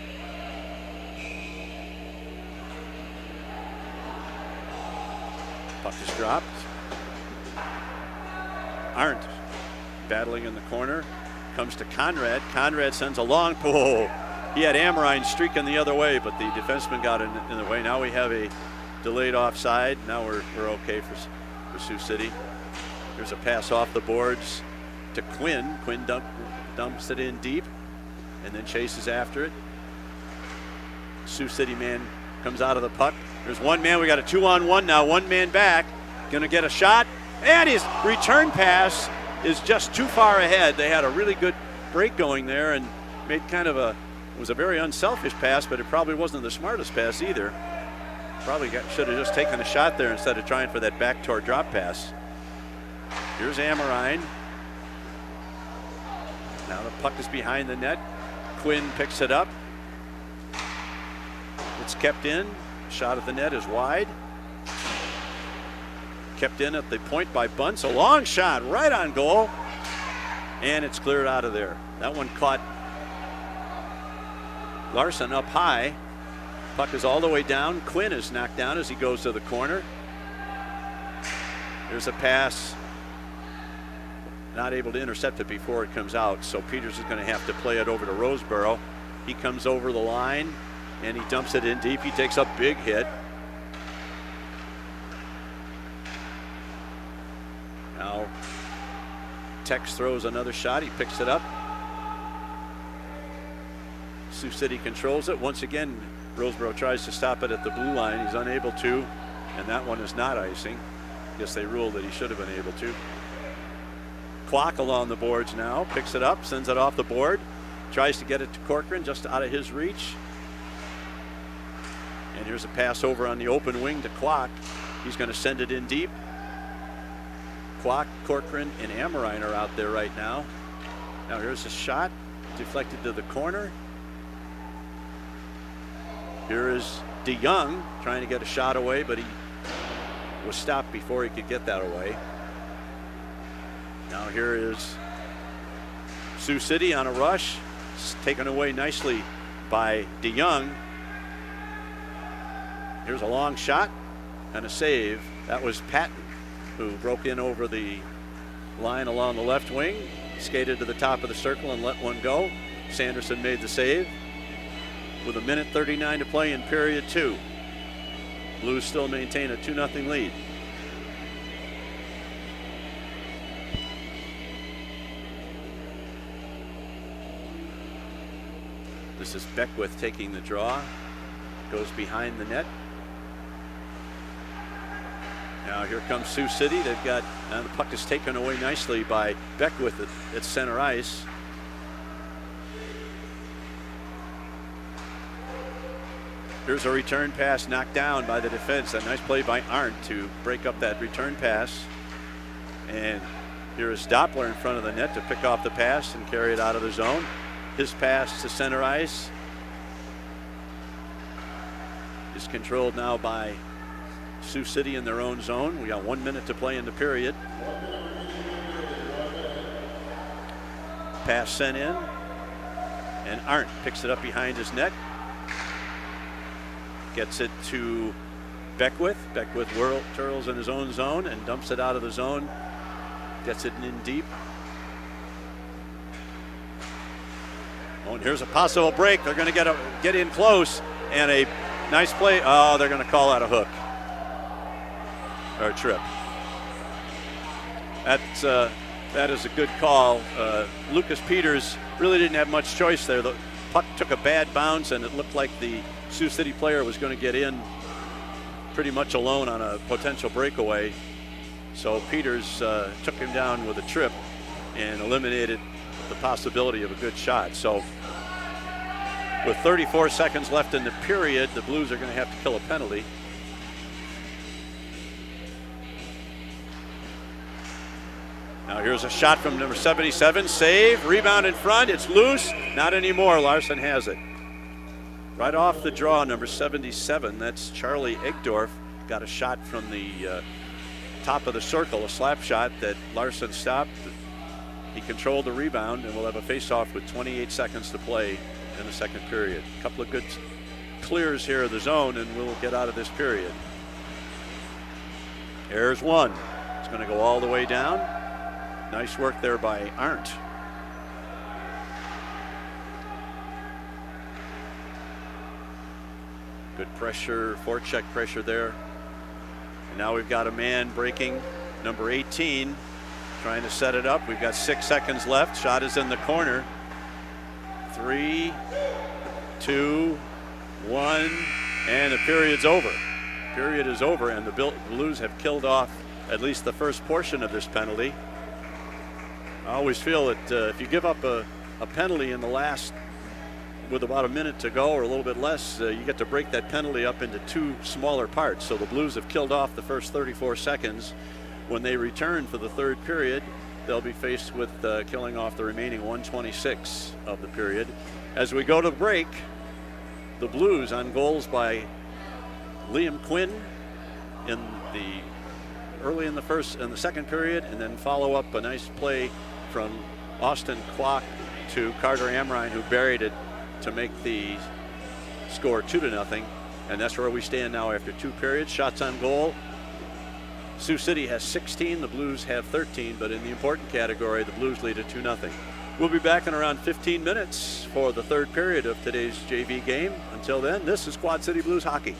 Puck is dropped. Arndt battling in the corner, comes to Conrad. Conrad sends a long, he had Amorine streaking the other way, but the defenseman got in the way. Now we have a delayed offside. Now we're okay for Sioux City. There's a pass off the boards to Quinn. Quinn dumps it in deep and then chases after it. Sioux City man comes out of the puck. There's one man. We got a 2-on-1 now. One man back. Going to get a shot. And his return pass is just too far ahead. They had a really good break going there and made it was a very unselfish pass, but it probably wasn't the smartest pass either. Probably should have just taken a shot there instead of trying for that backdoor drop pass. Here's Amorine. Now the puck is behind the net. Quinn picks it up. It's kept in. Shot at the net is wide. Kept in at the point by Bunce. A long shot right on goal. And it's cleared out of there. That one caught Larson up high. Puck is all the way down. Quinn is knocked down as he goes to the corner. There's a pass. Not able to intercept it before it comes out. So Peters is going to have to play it over to Roseboro. He comes over the line and he dumps it in deep. He takes a big hit. Now Tex throws another shot. He picks it up. Sioux City controls it. Once again, Roseboro tries to stop it at the blue line. He's unable to, and that one is not icing. Guess they ruled that he should have been able to. Clock along the boards now. Picks it up, sends it off the board. Tries to get it to Corcoran, just out of his reach. And here's a pass over on the open wing to Clock. He's going to send it in deep. Clock, Corcoran, and Amorine are out there right now. Now here's a shot deflected to the corner. Here is DeYoung trying to get a shot away, but he was stopped before he could get that away. Now here is Sioux City on a rush. It's taken away nicely by DeYoung. Here's a long shot and a save. That was Patton, who broke in over the line along the left wing, skated to the top of the circle and let one go. Sanderson made the save with 1:39 to play in period 2. Blues still maintain a 2-0 lead. This is Beckwith taking the draw. Goes behind the net. Now here comes Sioux City. They've got, the puck is taken away nicely by Beckwith at center ice. Here's a return pass knocked down by the defense. A nice play by Arndt to break up that return pass. And here is Doppler in front of the net to pick off the pass and carry it out of the zone. His pass to center ice is controlled now by Sioux City in their own zone. We got 1 minute to play in the period. Pass sent in, and Arndt picks it up behind his net. Gets it to Beckwith. Beckwith twirls in his own zone and dumps it out of the zone. Gets it in deep. Oh, and here's a possible break. They're going to get in close, and a nice play. Oh, they're going to call out a hook or a trip. That is a good call. Lucas Peters really didn't have much choice there. The puck took a bad bounce, and it looked like the Sioux City player was going to get in pretty much alone on a potential breakaway. So Peters took him down with a trip and eliminated the possibility of a good shot. So with 34 seconds left in the period, the Blues are going to have to kill a penalty. Now here's a shot from number 77. Save, rebound in front. It's loose. Not anymore. Larson has it. Right off the draw, number 77. That's Charlie Egdorf. Got a shot from the top of the circle, a slap shot that Larson stopped. He controlled the rebound, and we'll have a face-off with 28 seconds to play in the second period. A couple of good clears here of the zone, and we'll get out of this period. There's one. It's going to go all the way down. Nice work there by Arndt. Good pressure, forecheck pressure there. And now we've got a man breaking, number 18, trying to set it up. We've got 6 seconds left. Shot is in the corner. 3, 2, 1, and the period's over. Period is over, and the Blues have killed off at least the first portion of this penalty. I always feel that if you give up a penalty in the last, with about a minute to go or a little bit less, you get to break that penalty up into 2 smaller parts. So the Blues have killed off the first 34 seconds. When they return for the third period, they'll be faced with killing off the remaining 126 of the period. As we go to break, the Blues on goals by Liam Quinn early in the second period, and then follow up a nice play from Austin Kwok to Carter Amrine, who buried it to make the score 2-0. And that's where we stand now after 2 periods. Shots on goal. Sioux City has 16, the Blues have 13, but in the important category, the Blues lead at 2-0. We'll be back in around 15 minutes for the third period of today's JV game. Until then, this is Quad City Blues hockey.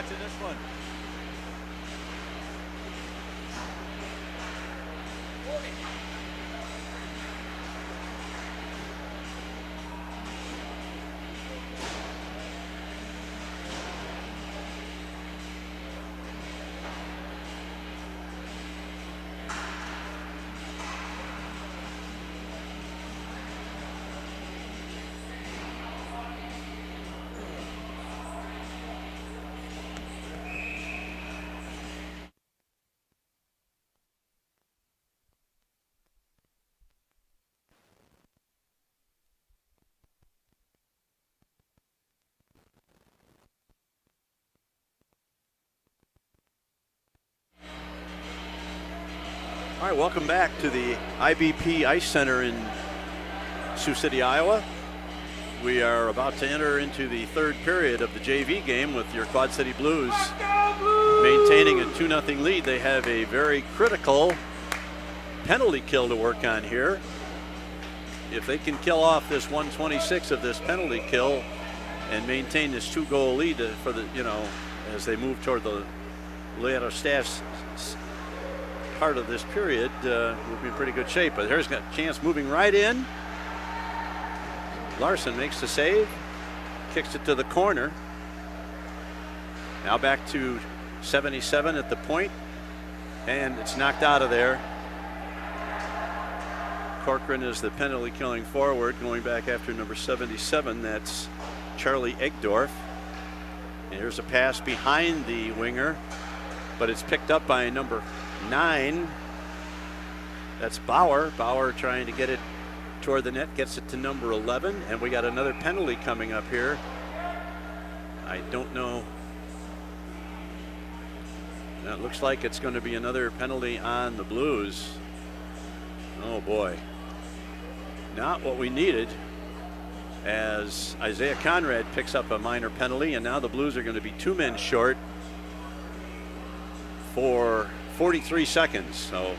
watching this one. All right, welcome back to the IBP Ice Center in Sioux City, Iowa. We are about to enter into the third period of the JV game with your Quad City Blues maintaining a 2-0 lead. They have a very critical penalty kill to work on here. If they can kill off this 126 of this penalty kill and maintain this 2-goal lead for the, as they move toward the later staff's part of this period, we'll be in pretty good shape. But here's got a chance moving right in. Larson makes the save, kicks it to the corner. Now back to 77 at the point, and it's knocked out of there. Corcoran is the penalty killing forward, going back after number 77. That's Charlie Egdorf. And here's a pass behind the winger, but it's picked up by number 9. That's Bauer. Bauer trying to get it toward the net, gets it to number 11, and we got another penalty coming up here. I don't know. It looks like it's going to be another penalty on the Blues. Oh boy. Not what we needed, as Isaiah Conrad picks up a minor penalty, and now the Blues are going to be 2 men short for 43 seconds. So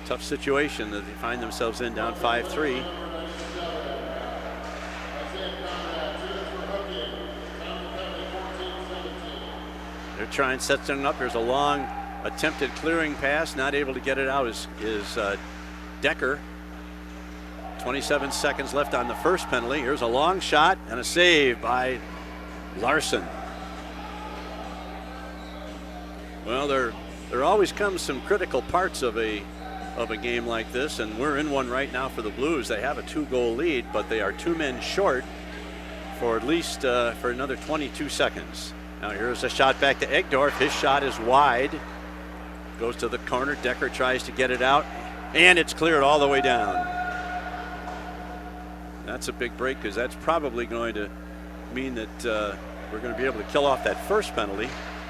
tough situation that they find themselves in, down 5-3. They're trying to set something up. There's a long attempted clearing pass, not able to get it out is Decker. 27 seconds left on the first penalty. Here's a long shot and a save by Larson. Well, there always comes some critical parts of a game like this, and we're in one right now for the Blues. They have a 2-goal lead, but they are 2 men short for at least for another 22 seconds. Now here's a shot back to Egdorf. His shot is wide, goes to the corner. Decker tries to get it out, and it's cleared all the way down. That's a big break, because that's probably going to mean that we're going to be able to kill off that first penalty,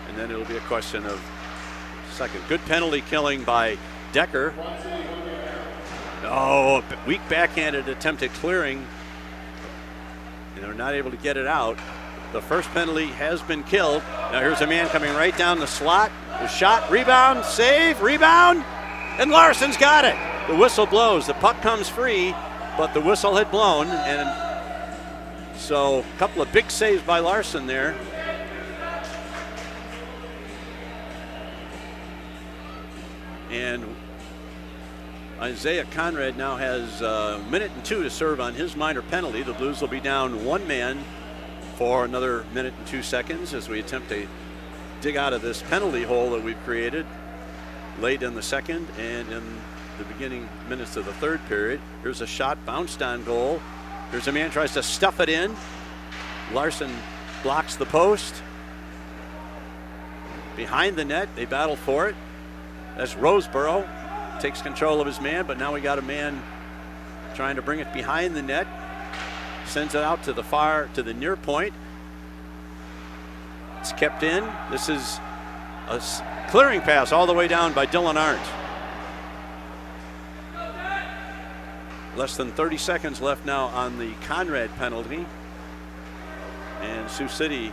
and then it'll be a question of second. Good penalty killing by Decker. Oh, weak backhanded attempt at clearing, and they're not able to get it out. The first penalty has been killed. Now here's a man coming right down the slot. The shot, rebound, save, rebound, and Larson's got it. The whistle blows. The puck comes free, but the whistle had blown, and so a couple of big saves by Larson there. And Isaiah Conrad now has a minute and 2 to serve on his minor penalty. The Blues will be down 1 man for another minute and 2 seconds as we attempt to dig out of this penalty hole that we've created late in the second and in the beginning minutes of the third period. Here's a shot, bounced on goal. Here's a man tries to stuff it in. Larson blocks the post. Behind the net, they battle for it. That's Roseborough, takes control of his man, but now we got a man trying to bring it behind the net. Sends it out to the near point. It's kept in. This is a clearing pass all the way down by Dylan Arndt. Less than 30 seconds left now on the Conrad penalty. And Sioux City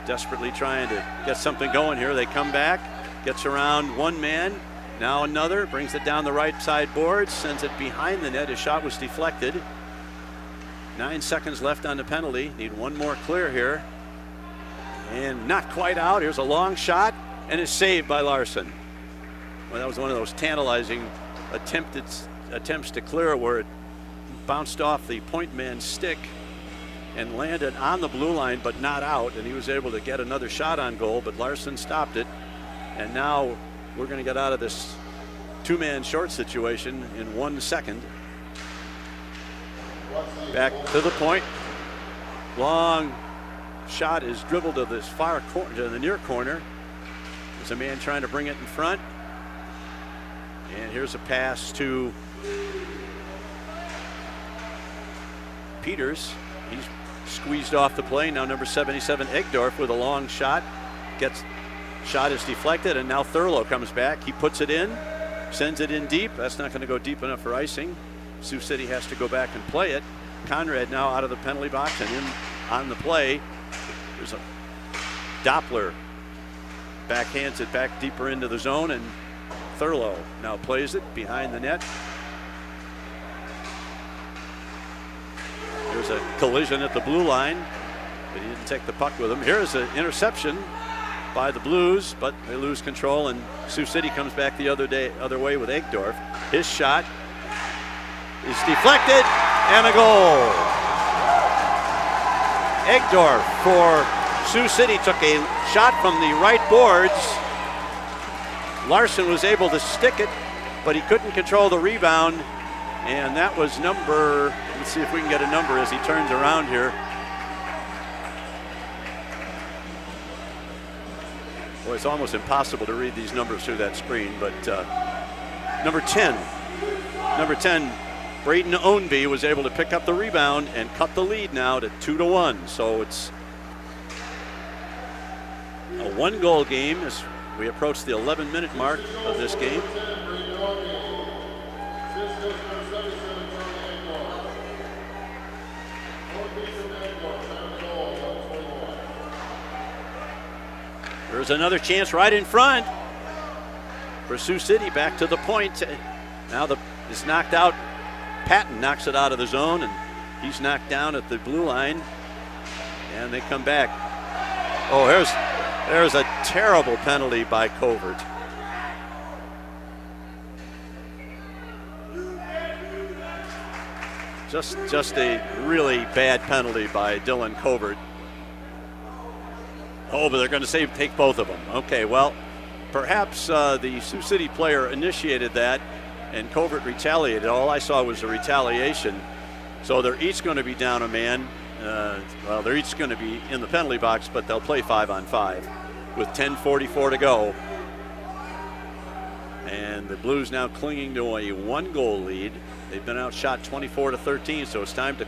desperately trying to get something going here. They come back, gets around 1 man. Now another, brings it down the right side board, sends it behind the net. His shot was deflected. 9 seconds left on the penalty. Need 1 more clear here. And not quite out. Here's a long shot, and it's saved by Larson. Well, that was one of those tantalizing attempts to clear where it bounced off the point man's stick and landed on the blue line, but not out, and he was able to get another shot on goal, but Larson stopped it. And now we're going to get out of this two-man short situation in 1 second. Back to the point. Long shot is dribbled to this far corner, to the near corner. There's a man trying to bring it in front. And here's a pass to Peters. He's squeezed off the play. Now number 77, Egdorf, with a long shot. Shot is deflected, and now Thurlow comes back. He puts it in, sends it in deep. That's not going to go deep enough for icing. Sioux City has to go back and play it. Conrad now out of the penalty box and in on the play. There's a Doppler backhands it back deeper into the zone, and Thurlow now plays it behind the net. There's a collision at the blue line, but he didn't take the puck with him. Here's an interception by the Blues, but they lose control, and Sioux City comes back the other way with Egdorf. His shot is deflected, and a goal. Egdorf for Sioux City took a shot from the right boards. Larson was able to stick it, but he couldn't control the rebound, and that was number, let's see if we can get a number as he turns around here. Well, it's almost impossible to read these numbers through that screen, but number 10, Braden Ownby was able to pick up the rebound and cut the lead now to 2-1. So it's a 1-goal game as we approach the 11-minute mark of this game. There's another chance right in front for Sioux City. Back to the point. Now it's knocked out. Patton knocks it out of the zone, and he's knocked down at the blue line. And they come back. Oh, there's a terrible penalty by Covert. Just a really bad penalty by Dylan Covert. Oh, but they're going to take both of them. Okay, well, perhaps the Sioux City player initiated that and Covert retaliated. All I saw was a retaliation. So they're each going to be down a man. Well, they're each going to be in the penalty box, but they'll play 5-on-5 with 10:44 to go. And the Blues now clinging to a 1-goal lead. They've been outshot 24-13, so it's time to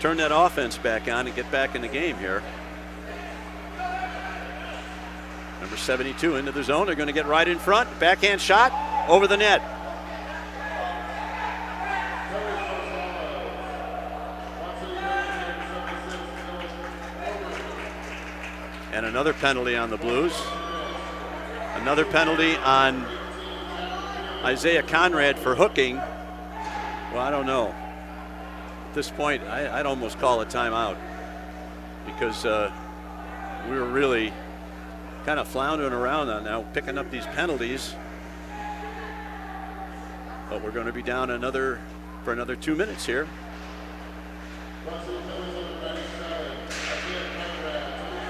turn that offense back on and get back in the game here. Number 72 into the zone. They're going to get right in front. Backhand shot over the net. And another penalty on the Blues. Another penalty on Isaiah Conrad for hooking. Well, I don't know. At this point, I'd almost call a timeout because we were really kind of floundering around on now, picking up these penalties. But we're going to be down for another 2 minutes here.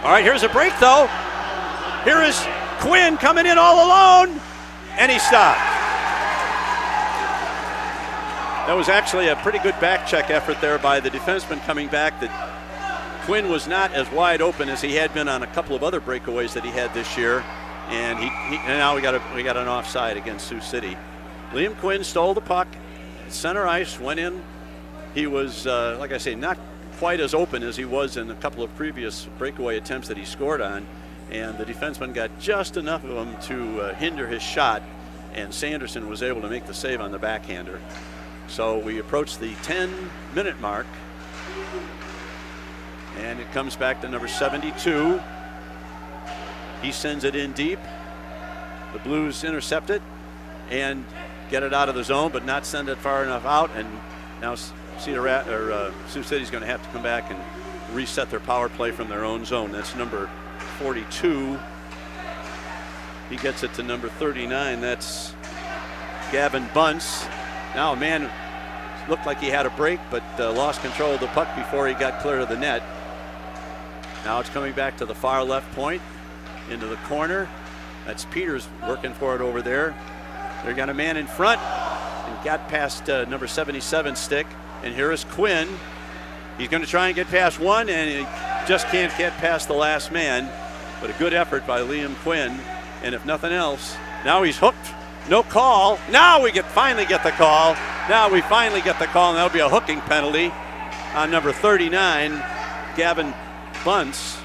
All right, here's a break though. Here is Quinn coming in all alone, and he stopped. That was actually a pretty good back check effort there by the defenseman coming back. That Quinn was not as wide open as he had been on a couple of other breakaways that he had this year, and and now we got an offside against Sioux City. Liam Quinn stole the puck, center ice, went in. He was, like I say, not quite as open as he was in a couple of previous breakaway attempts that he scored on, and the defenseman got just enough of him to hinder his shot, and Sanderson was able to make the save on the backhander. So we approach the 10-minute mark. And it comes back to number 72. He sends it in deep. The Blues intercept it and get it out of the zone, but not send it far enough out. And now Sioux City's going to have to come back and reset their power play from their own zone. That's number 42. He gets it to number 39. That's Gavin Bunce. Now a man looked like he had a break, but lost control of the puck before he got clear of the net. Now it's coming back to the far left point, into the corner. That's Peters working for it over there. They got a man in front and got past number 77 stick. And here is Quinn. He's going to try and get past one, and he just can't get past the last man. But a good effort by Liam Quinn. And if nothing else, now he's hooked. No call. Now we finally get the call. Now we finally get the call, and that'll be a hooking penalty on number 39, Gavin Bunce.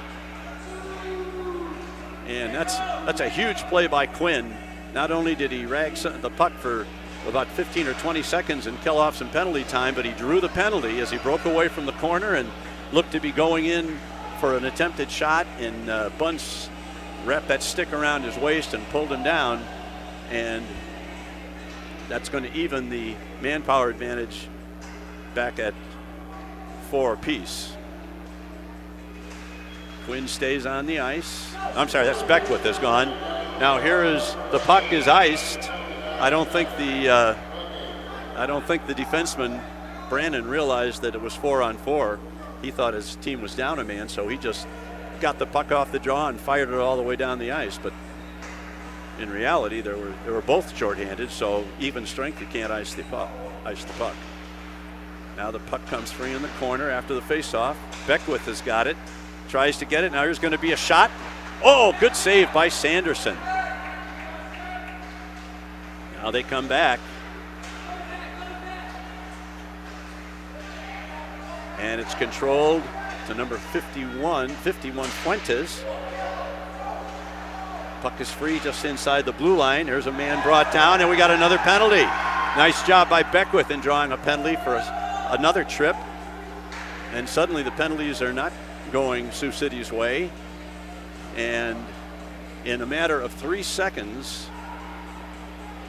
And that's a huge play by Quinn. Not only did he rag the puck for about 15 or 20 seconds and kill off some penalty time, but he drew the penalty as he broke away from the corner and looked to be going in for an attempted shot, and Bunce wrapped that stick around his waist and pulled him down. And that's going to even the manpower advantage back at 4 apiece. Quinn stays on the ice. I'm sorry, that's Beckwith is gone. Now here is the puck is iced. I don't think the defenseman Brandon realized that it was 4-on-4. He thought his team was down a man, so he just got the puck off the draw and fired it all the way down the ice. But in reality, they were both shorthanded, so even strength, you can't ice the puck. Now the puck comes free in the corner after the faceoff. Beckwith has got it, tries to get it. Now here's going to be a shot. Oh, good save by Sanderson. Now they come back. And it's controlled to number 51 Fuentes. Puck is free just inside the blue line. There's a man brought down, and we got another penalty. Nice job by Beckwith in drawing a penalty for another trip. And suddenly the penalties are not going Sioux City's way. And in a matter of 3 seconds,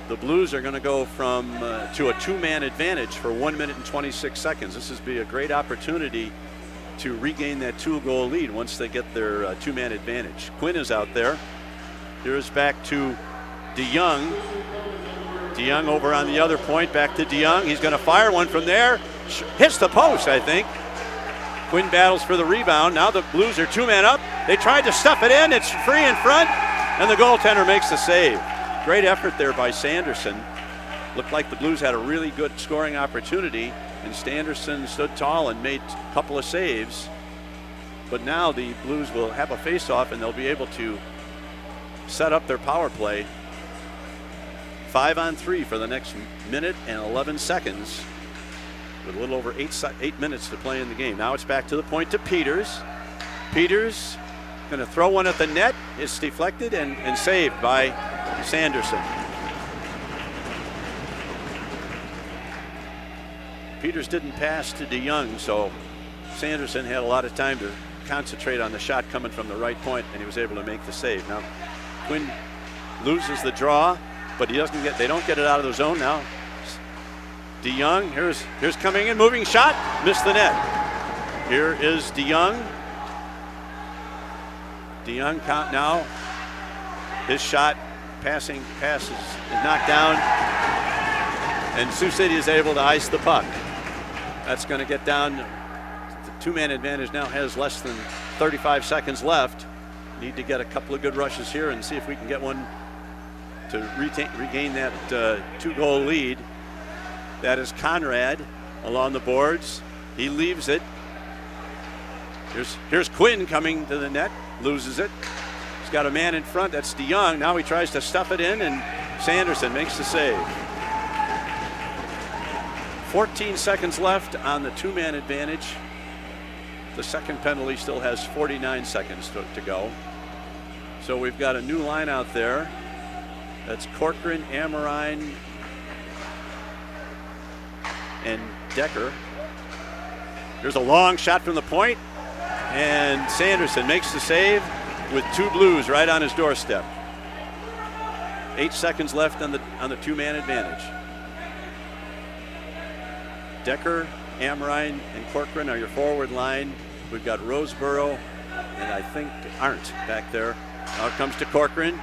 the Blues are going to go from to a 2-man advantage for 1 minute and 26 seconds. This would be a great opportunity to regain that 2-goal lead once they get their 2-man advantage. Quinn is out there. Here's back to DeYoung. DeYoung over on the other point, back to DeYoung. He's going to fire one from there. Hits the post, I think. Quinn battles for the rebound. Now the Blues are 2-man up. They tried to stuff it in. It's free in front, and the goaltender makes the save. Great effort there by Sanderson. Looked like the Blues had a really good scoring opportunity, and Sanderson stood tall and made a couple of saves. But now the Blues will have a face-off, and they'll be able to set up their power play. 5-on-3 for the next minute and 11 seconds with a little over 8 minutes to play in the game. Now it's back to the point to Peters. Peters going to throw one at the net. It's deflected and saved by Sanderson. Peters didn't pass to DeYoung, so Sanderson had a lot of time to concentrate on the shot coming from the right point, and he was able to make the save. Now Quinn loses the draw, but they don't get it out of the zone now. DeYoung, here's coming in, moving shot, missed the net. Here is DeYoung. DeYoung count now. His shot passes is knocked down, and Sioux City is able to ice the puck. That's going to get down. The 2-man advantage now has less than 35 seconds left. Need to get a couple of good rushes here and see if we can get one to regain that 2-goal lead. That is Conrad along the boards. He leaves it. Here's Quinn coming to the net, loses it. He's got a man in front, that's DeYoung. Now he tries to stuff it in, and Sanderson makes the save. 14 seconds left on the 2-man advantage. The second penalty still has 49 seconds to go. So we've got a new line out there. That's Corcoran, Amorine, and Decker. There's a long shot from the point, and Sanderson makes the save with 2 Blues right on his doorstep. 8 seconds left on the 2-man advantage. Decker, Amorine, and Corcoran are your forward line. We've got Roseboro, and I think Arndt back there. Now it comes to Corcoran.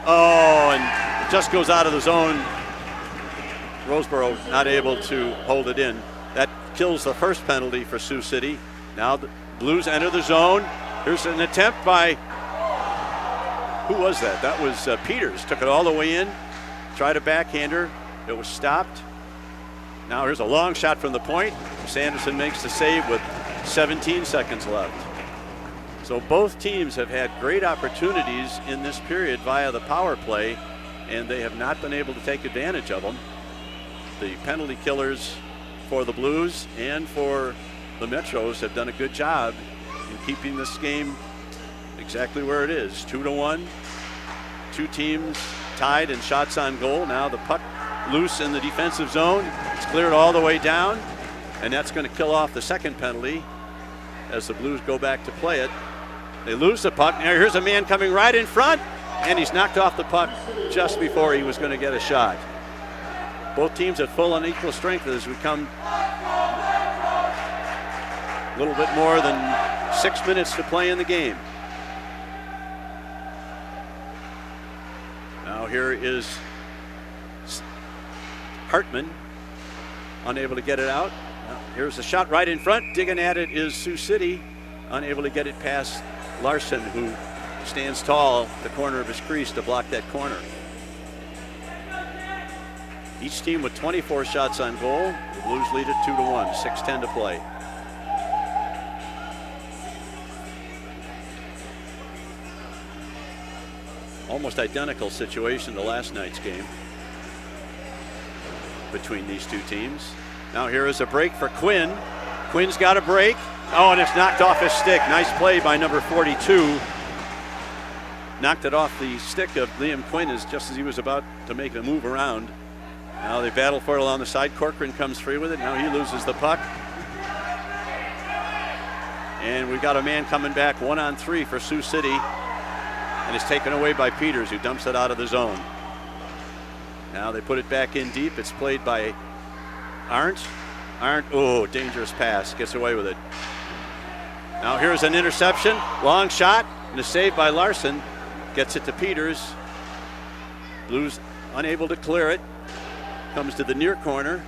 Oh, and it just goes out of the zone. Roseboro not able to hold it in. That kills the first penalty for Sioux City. Now the Blues enter the zone. Here's an attempt by, who was that? That was Peters. Took it all the way in. Tried a backhander. It was stopped. Now here's a long shot from the point. Sanderson makes the save with 17 seconds left. So both teams have had great opportunities in this period via the power play, and they have not been able to take advantage of them. The penalty killers for the Blues and for the Metros have done a good job in keeping this game exactly where it is, 2-1. Two teams tied in shots on goal. Now the puck loose in the defensive zone. It's cleared all the way down, and that's going to kill off the second penalty as the Blues go back to play it. They lose the puck. Now here's a man coming right in front, and he's knocked off the puck just before he was going to get a shot. Both teams at full and equal strength as we come a little bit more than 6 minutes to play in the game. Now here is Hartman, unable to get it out. Here's a shot right in front. Digging at it is Sioux City, unable to get it past Larson, who stands tall at the corner of his crease to block that corner. Each team with 24 shots on goal. The Blues lead it 2-1, 6:10 to play. Almost identical situation to last night's game between these two teams. Now here is a break for Quinn. Quinn's got a break. Oh, and it's knocked off his stick. Nice play by number 42. Knocked it off the stick of Liam Quinn just as he was about to make a move around. Now they battle for it along the side. Corcoran comes free with it. Now he loses the puck. And we've got a man coming back 1-on-3 for Sioux City. And it's taken away by Peters, who dumps it out of the zone. Now they put it back in deep. It's played by Arndt. Arndt, oh, dangerous pass. Gets away with it. Now here's an interception. Long shot. And a save by Larson. Gets it to Peters. Blues unable to clear it. Comes to the near corner.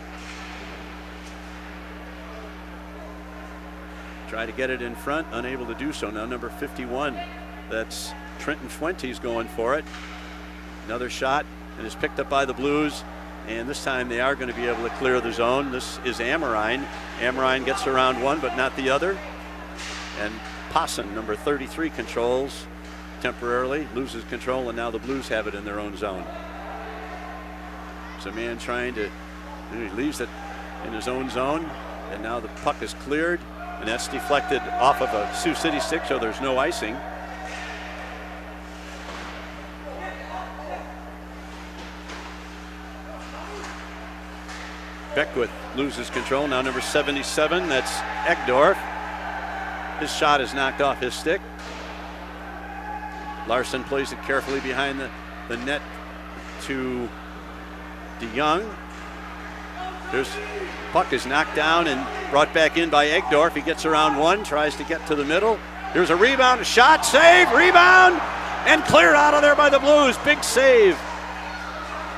Try to get it in front. Unable to do so. Now number 51. That's Trenton Fuentes going for it. Another shot. And is picked up by the Blues. And this time they are going to be able to clear the zone. This is Amorine. Amorine gets around one, but not the other. And Posson, number 33, controls temporarily, loses control, and now the Blues have it in their own zone. It's a man trying to, he leaves it in his own zone, and now the puck is cleared, and that's deflected off of a Sioux City stick, so there's no icing. Beckwith loses control. Now number 77, that's Egdorf. His shot is knocked off his stick. Larson plays it carefully behind the net to DeYoung. There's puck is knocked down and brought back in by Egdorf. He gets around one, tries to get to the middle. Here's a rebound, a shot, save, rebound, and cleared out of there by the Blues. Big save.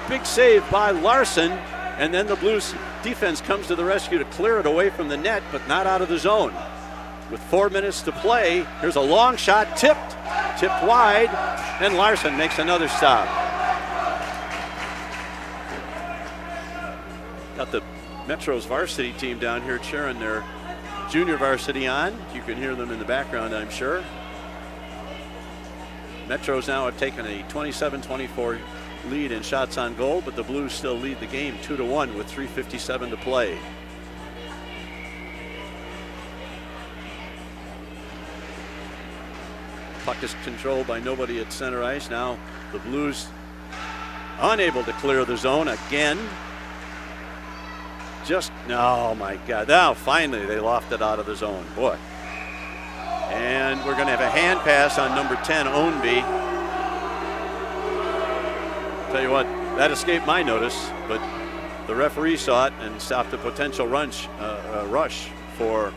Big save by Larson. And then the Blues defense comes to the rescue to clear it away from the net, but not out of the zone. With 4 minutes to play, here's a long shot, tipped wide, and Larson makes another stop. Got the Metros varsity team down here cheering their junior varsity on. You can hear them in the background, I'm sure. Metros now have taken a 27-24 lead in shots on goal, but the Blues still lead the game 2-1 with 3:57 to play. Puck is controlled by nobody at center ice. Now the Blues unable to clear the zone again. Oh my God, now finally they lofted out of the zone, boy. And we're going to have a hand pass on number 10, Ownby. Tell you what, that escaped my notice, but the referee saw it and stopped a potential rush for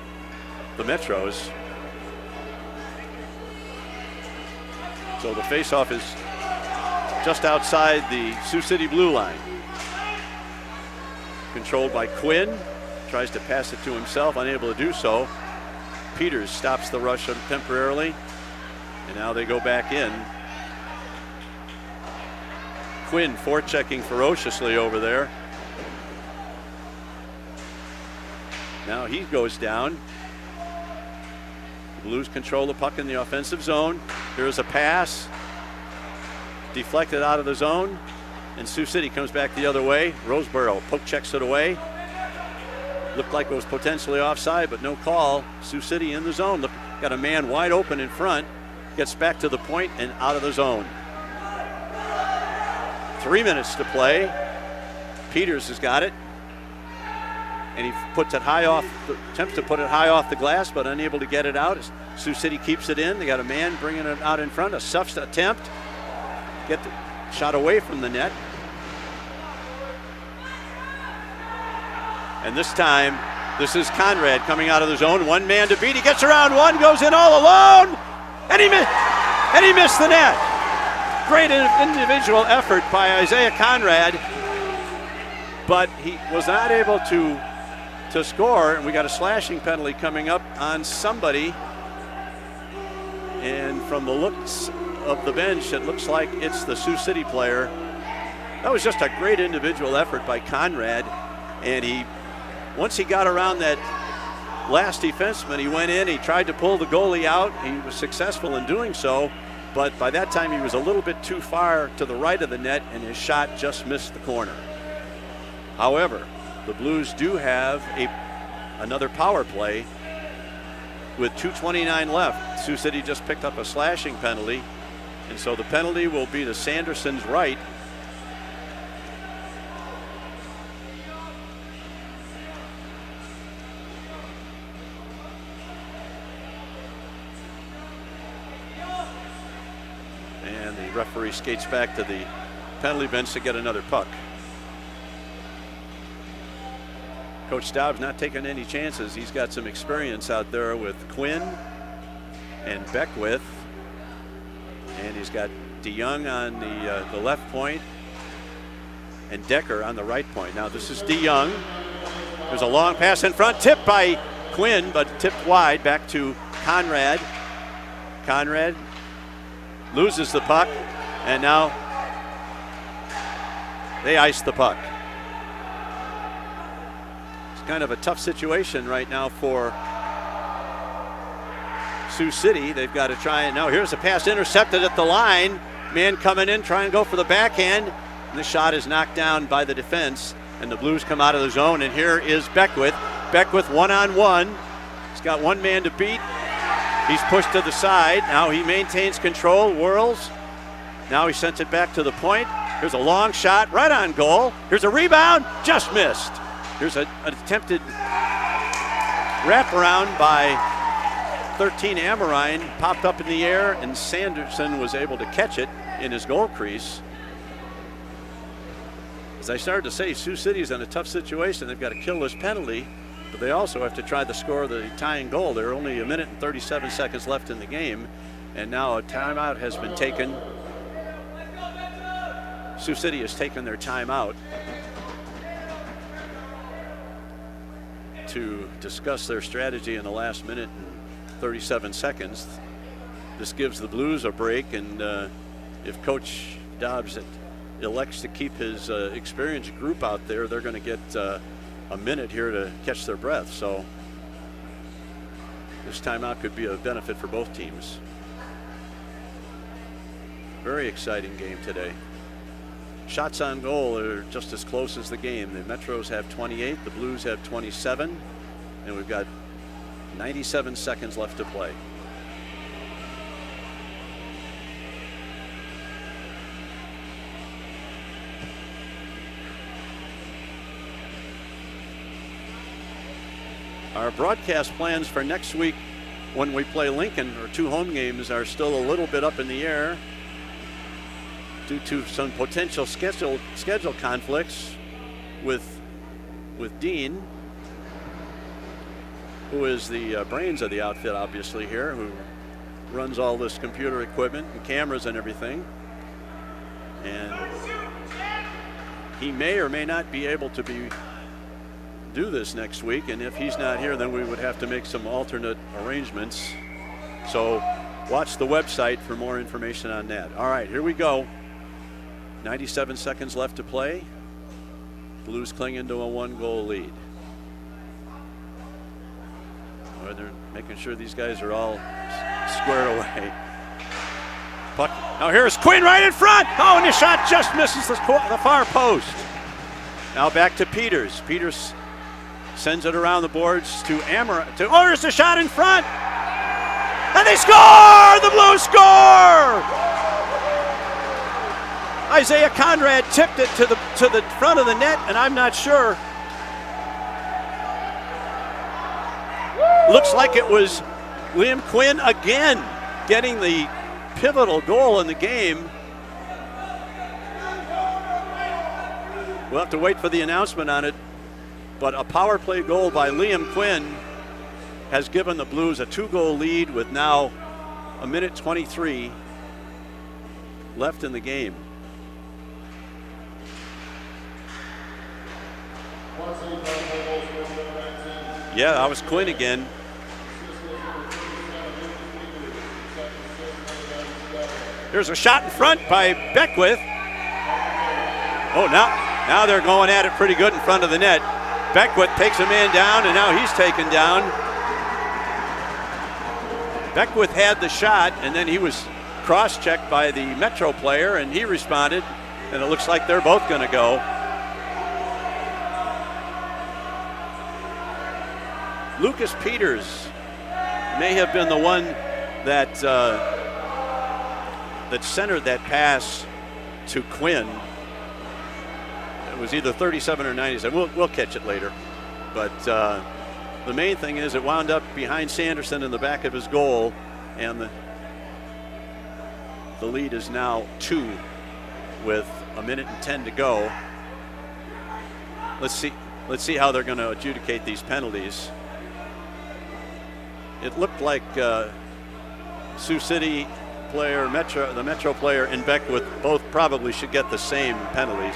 the Metros. So the faceoff is just outside the Sioux City blue line. Controlled by Quinn. Tries to pass it to himself, unable to do so. Peters stops the rush temporarily. And now they go back in. Quinn forechecking ferociously over there. Now he goes down. The Blues control the puck in the offensive zone. Here's a pass. Deflected out of the zone. And Sioux City comes back the other way. Roseboro poke checks it away. Looked like it was potentially offside, but no call. Sioux City in the zone. Look, got a man wide open in front. Gets back to the point and out of the zone. 3 minutes to play. Peters has got it. And he puts it high off, attempts to put it high off the glass, but unable to get it out. Sioux City keeps it in. They got a man bringing it out in front. A Suffs attempt. Get the shot away from the net. And this time, this is Conrad coming out of the zone. One man to beat. He gets around one, goes in all alone, and he missed the net. Great individual effort by Isaiah Conrad, but he was not able to score. And we got a slashing penalty coming up on somebody. And from the looks of the bench, it looks like it's the Sioux City player. That was just a great individual effort by Conrad. And once he got around that last defenseman, he went in, he tried to pull the goalie out. He was successful in doing so, but by that time he was a little bit too far to the right of the net and his shot just missed the corner. However, the Blues do have another power play with 2:29 left. Sioux City just picked up a slashing penalty, and so the penalty will be to Sanderson's right. And the referee skates back to the penalty bench to get another puck. Coach Dobbs not taking any chances. He's got some experience out there with Quinn and Beckwith. And he's got DeYoung on the left point and Decker on the right point. Now this is DeYoung. There's a long pass in front, tipped by Quinn, but tipped wide back to Conrad. Conrad loses the puck, and now they ice the puck. Kind of a tough situation right now for Sioux City. They've got to try and now here's a pass intercepted at the line. Man coming in trying to go for the backhand. And the shot is knocked down by the defense. And the Blues come out of the zone. And here is Beckwith. Beckwith one-on-one. He's got one man to beat. He's pushed to the side. Now he maintains control, whirls. Now he sends it back to the point. Here's a long shot right on goal. Here's a rebound, just missed. Here's an attempted wraparound by 13 Amorine, popped up in the air, and Sanderson was able to catch it in his goal crease. As I started to say, Sioux City's in a tough situation. They've got to kill this penalty, but they also have to try to score the tying goal. There are only 1 minute and 37 seconds left in the game, and now a timeout has been taken. Sioux City has taken their timeout to discuss their strategy in the last minute and 37 seconds. This gives the Blues a break, and if Coach Dobbs elects to keep his experienced group out there, they're going to get a minute here to catch their breath. So this timeout could be a benefit for both teams. Very exciting game today. Shots on goal are just as close as the game. The Metros have 28, the Blues have 27, and we've got 97 seconds left to play. Our broadcast plans for next week when we play Lincoln, our 2 home games, are still a little bit up in the air due to some potential schedule conflicts with Dean, who is the brains of the outfit, obviously here, who runs all this computer equipment and cameras and everything. And he may or may not be able to do this next week. And if he's not here, then we would have to make some alternate arrangements. So watch the website for more information on that. All right, here we go. 97 seconds left to play. Blues clinging to a 1-goal lead. They're making sure these guys are all squared away. Puck. Now here's Quinn right in front. Oh, and the shot just misses the far post. Now back to Peters. Peters sends it around the boards to Amara. Oh, there's the shot in front. And they score! The Blues score! Isaiah Conrad tipped it to the front of the net, and I'm not sure. Looks like it was Liam Quinn again getting the pivotal goal in the game. We'll have to wait for the announcement on it, but a power play goal by Liam Quinn has given the Blues a 2-goal lead with now 1:23 left in the game. Yeah, that was Quinn again. There's a shot in front by Beckwith. Oh, now they're going at it pretty good in front of the net. Beckwith takes a man down, and now he's taken down. Beckwith had the shot, and then he was cross-checked by the Metro player, and he responded, and it looks like they're both going to go. Lucas Peters may have been the one that centered that pass to Quinn. It was either 37 or 97. We'll catch it later. But the main thing is it wound up behind Sanderson in the back of his goal, and the lead is now 2 with 1:10 to go. Let's see how they're going to adjudicate these penalties. It looked like Sioux City player, the Metro player, and Beckwith both probably should get the same penalties.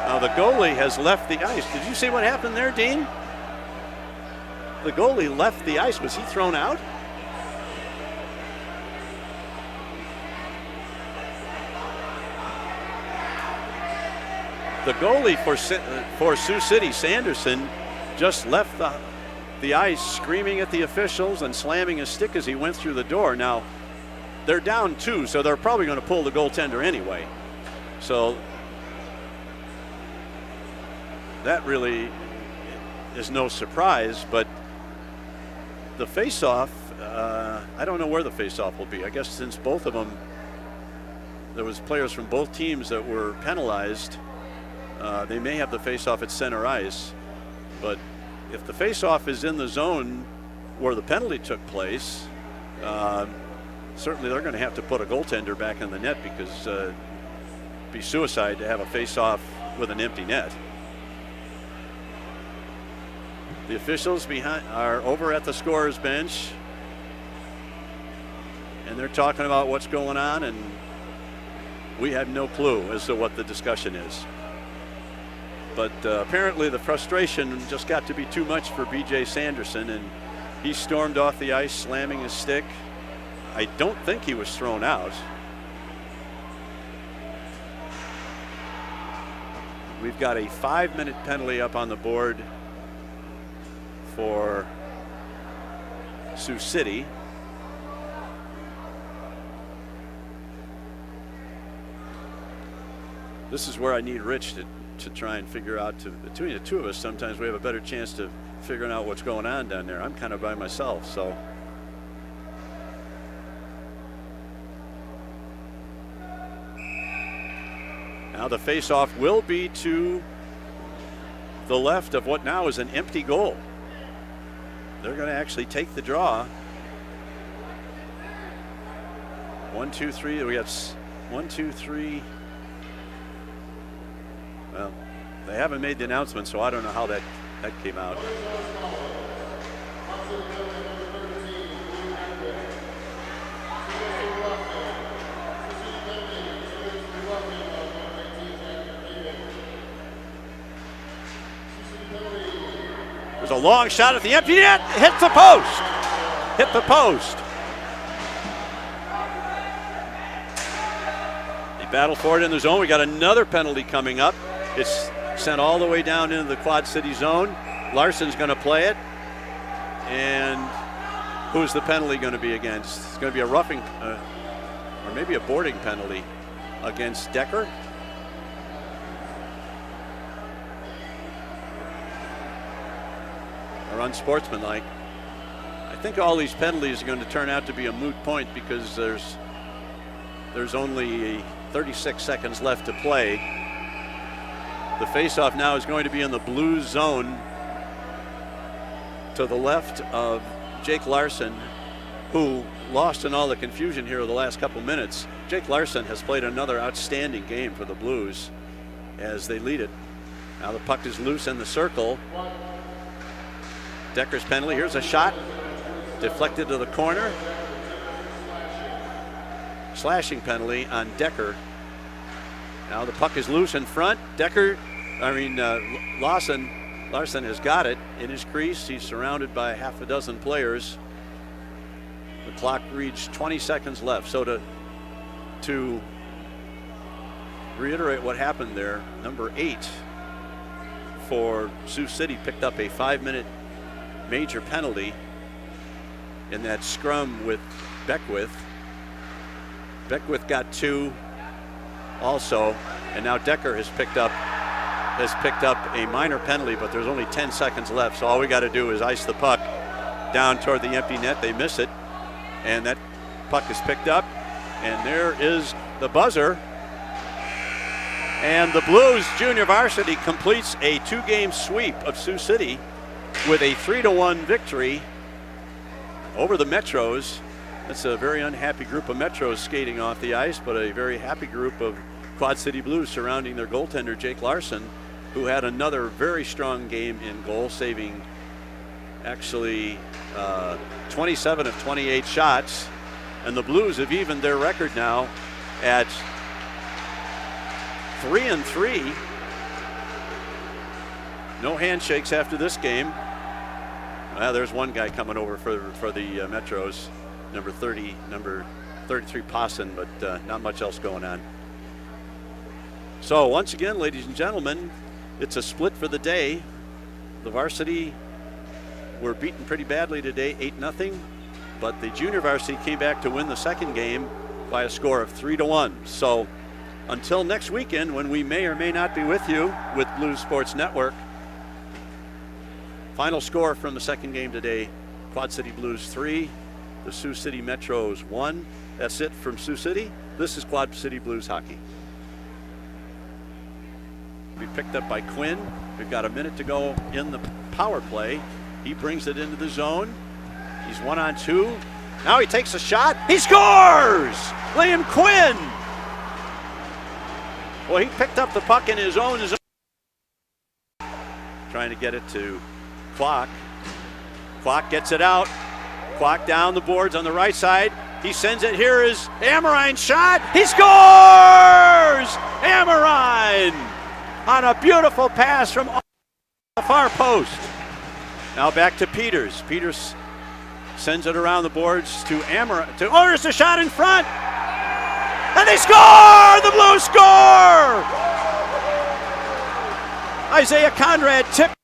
Now the goalie has left the ice. Did you see what happened there, Dean? The goalie left the ice. Was he thrown out? The goalie for Sioux City, Sanderson, just left the ice screaming at the officials and slamming his stick as he went through the door. Now, they're down 2, so they're probably going to pull the goaltender anyway. So that really is no surprise, but the face-off, I don't know where the face-off will be. I guess since both of them, there was players from both teams that were penalized, they may have the face-off at center ice, but if the face-off is in the zone where the penalty took place, certainly they're going to have to put a goaltender back in the net, because it'd be suicide to have a face-off with an empty net. The officials are over at the scorer's bench, and they're talking about what's going on, and we have no clue as to what the discussion is. But apparently the frustration just got to be too much for B.J. Sanderson, and he stormed off the ice slamming his stick. I don't think he was thrown out. We've got a 5-minute penalty up on the board for Sioux City. This is where I need Rich to try and figure out, between the two of us, sometimes we have a better chance to figuring out what's going on down there. I'm kind of by myself, so. Now the face-off will be to the left of what now is an empty goal. They're going to actually take the draw. 1, 2, 3. We got 1, 2, 3. Well, they haven't made the announcement, so I don't know how that came out. There's a long shot at the empty net. Hit the post. Hit the post. They battle for it in the zone. We got another penalty coming up. It's sent all the way down into the Quad City zone. Larson's going to play it. And who's the penalty going to be against? It's going to be a roughing or maybe a boarding penalty against Decker. Or unsportsmanlike. I think all these penalties are going to turn out to be a moot point because there's only 36 seconds left to play. The faceoff now is going to be in the Blues zone to the left of Jake Larson, who lost in all the confusion here the last couple minutes. Jake Larson has played another outstanding game for the Blues as they lead it. Now the puck is loose in the circle. Decker's penalty. Here's a shot. Deflected to the corner. Slashing penalty on Decker. Now the puck is loose in front. Larson has got it in his crease. He's surrounded by half a dozen players. The clock reads 20 seconds left. So to reiterate what happened there, number 8 for Sioux City picked up a 5-minute major penalty in that scrum with Beckwith. Beckwith got 2 also, and now Decker has picked up a minor penalty, but there's only 10 seconds left, so all we got to do is ice the puck down toward the empty net. They miss it, and that puck is picked up, and there is the buzzer. And the Blues junior varsity completes a 2-game sweep of Sioux City with a 3-1 victory over the Metros. That's a very unhappy group of Metros skating off the ice, but a very happy group of Quad City Blues surrounding their goaltender, Jake Larson, who had another very strong game in goal, saving actually 27 of 28 shots. And the Blues have evened their record now at 3-3. No handshakes after this game. There's one guy coming over for the Metros, number 33 Posson, but not much else going on. So once again, ladies and gentlemen, it's a split for the day. The varsity were beaten pretty badly today, 8-0, but the junior varsity came back to win the second game by a score of 3-1. So until next weekend, when we may or may not be with you with Blues Sports Network, final score from the second game today, Quad City Blues 3, the Sioux City Metros 1. That's it from Sioux City. This is Quad City Blues hockey. Be picked up by Quinn. We've got a minute to go in the power play. He brings it into the zone. He's 1-on-2. Now he takes a shot. He scores! Liam Quinn! Well, he picked up the puck in his own zone. Trying to get it to Clock. Clock gets it out. Clock down the boards on the right side. He sends it. Here is Amarine's shot. He scores! Amarine on a beautiful pass from the far post. Now back to Peters. Peters sends it around the boards to Amarine. There's a shot in front. And they score! The Blues score! Isaiah Conrad tipped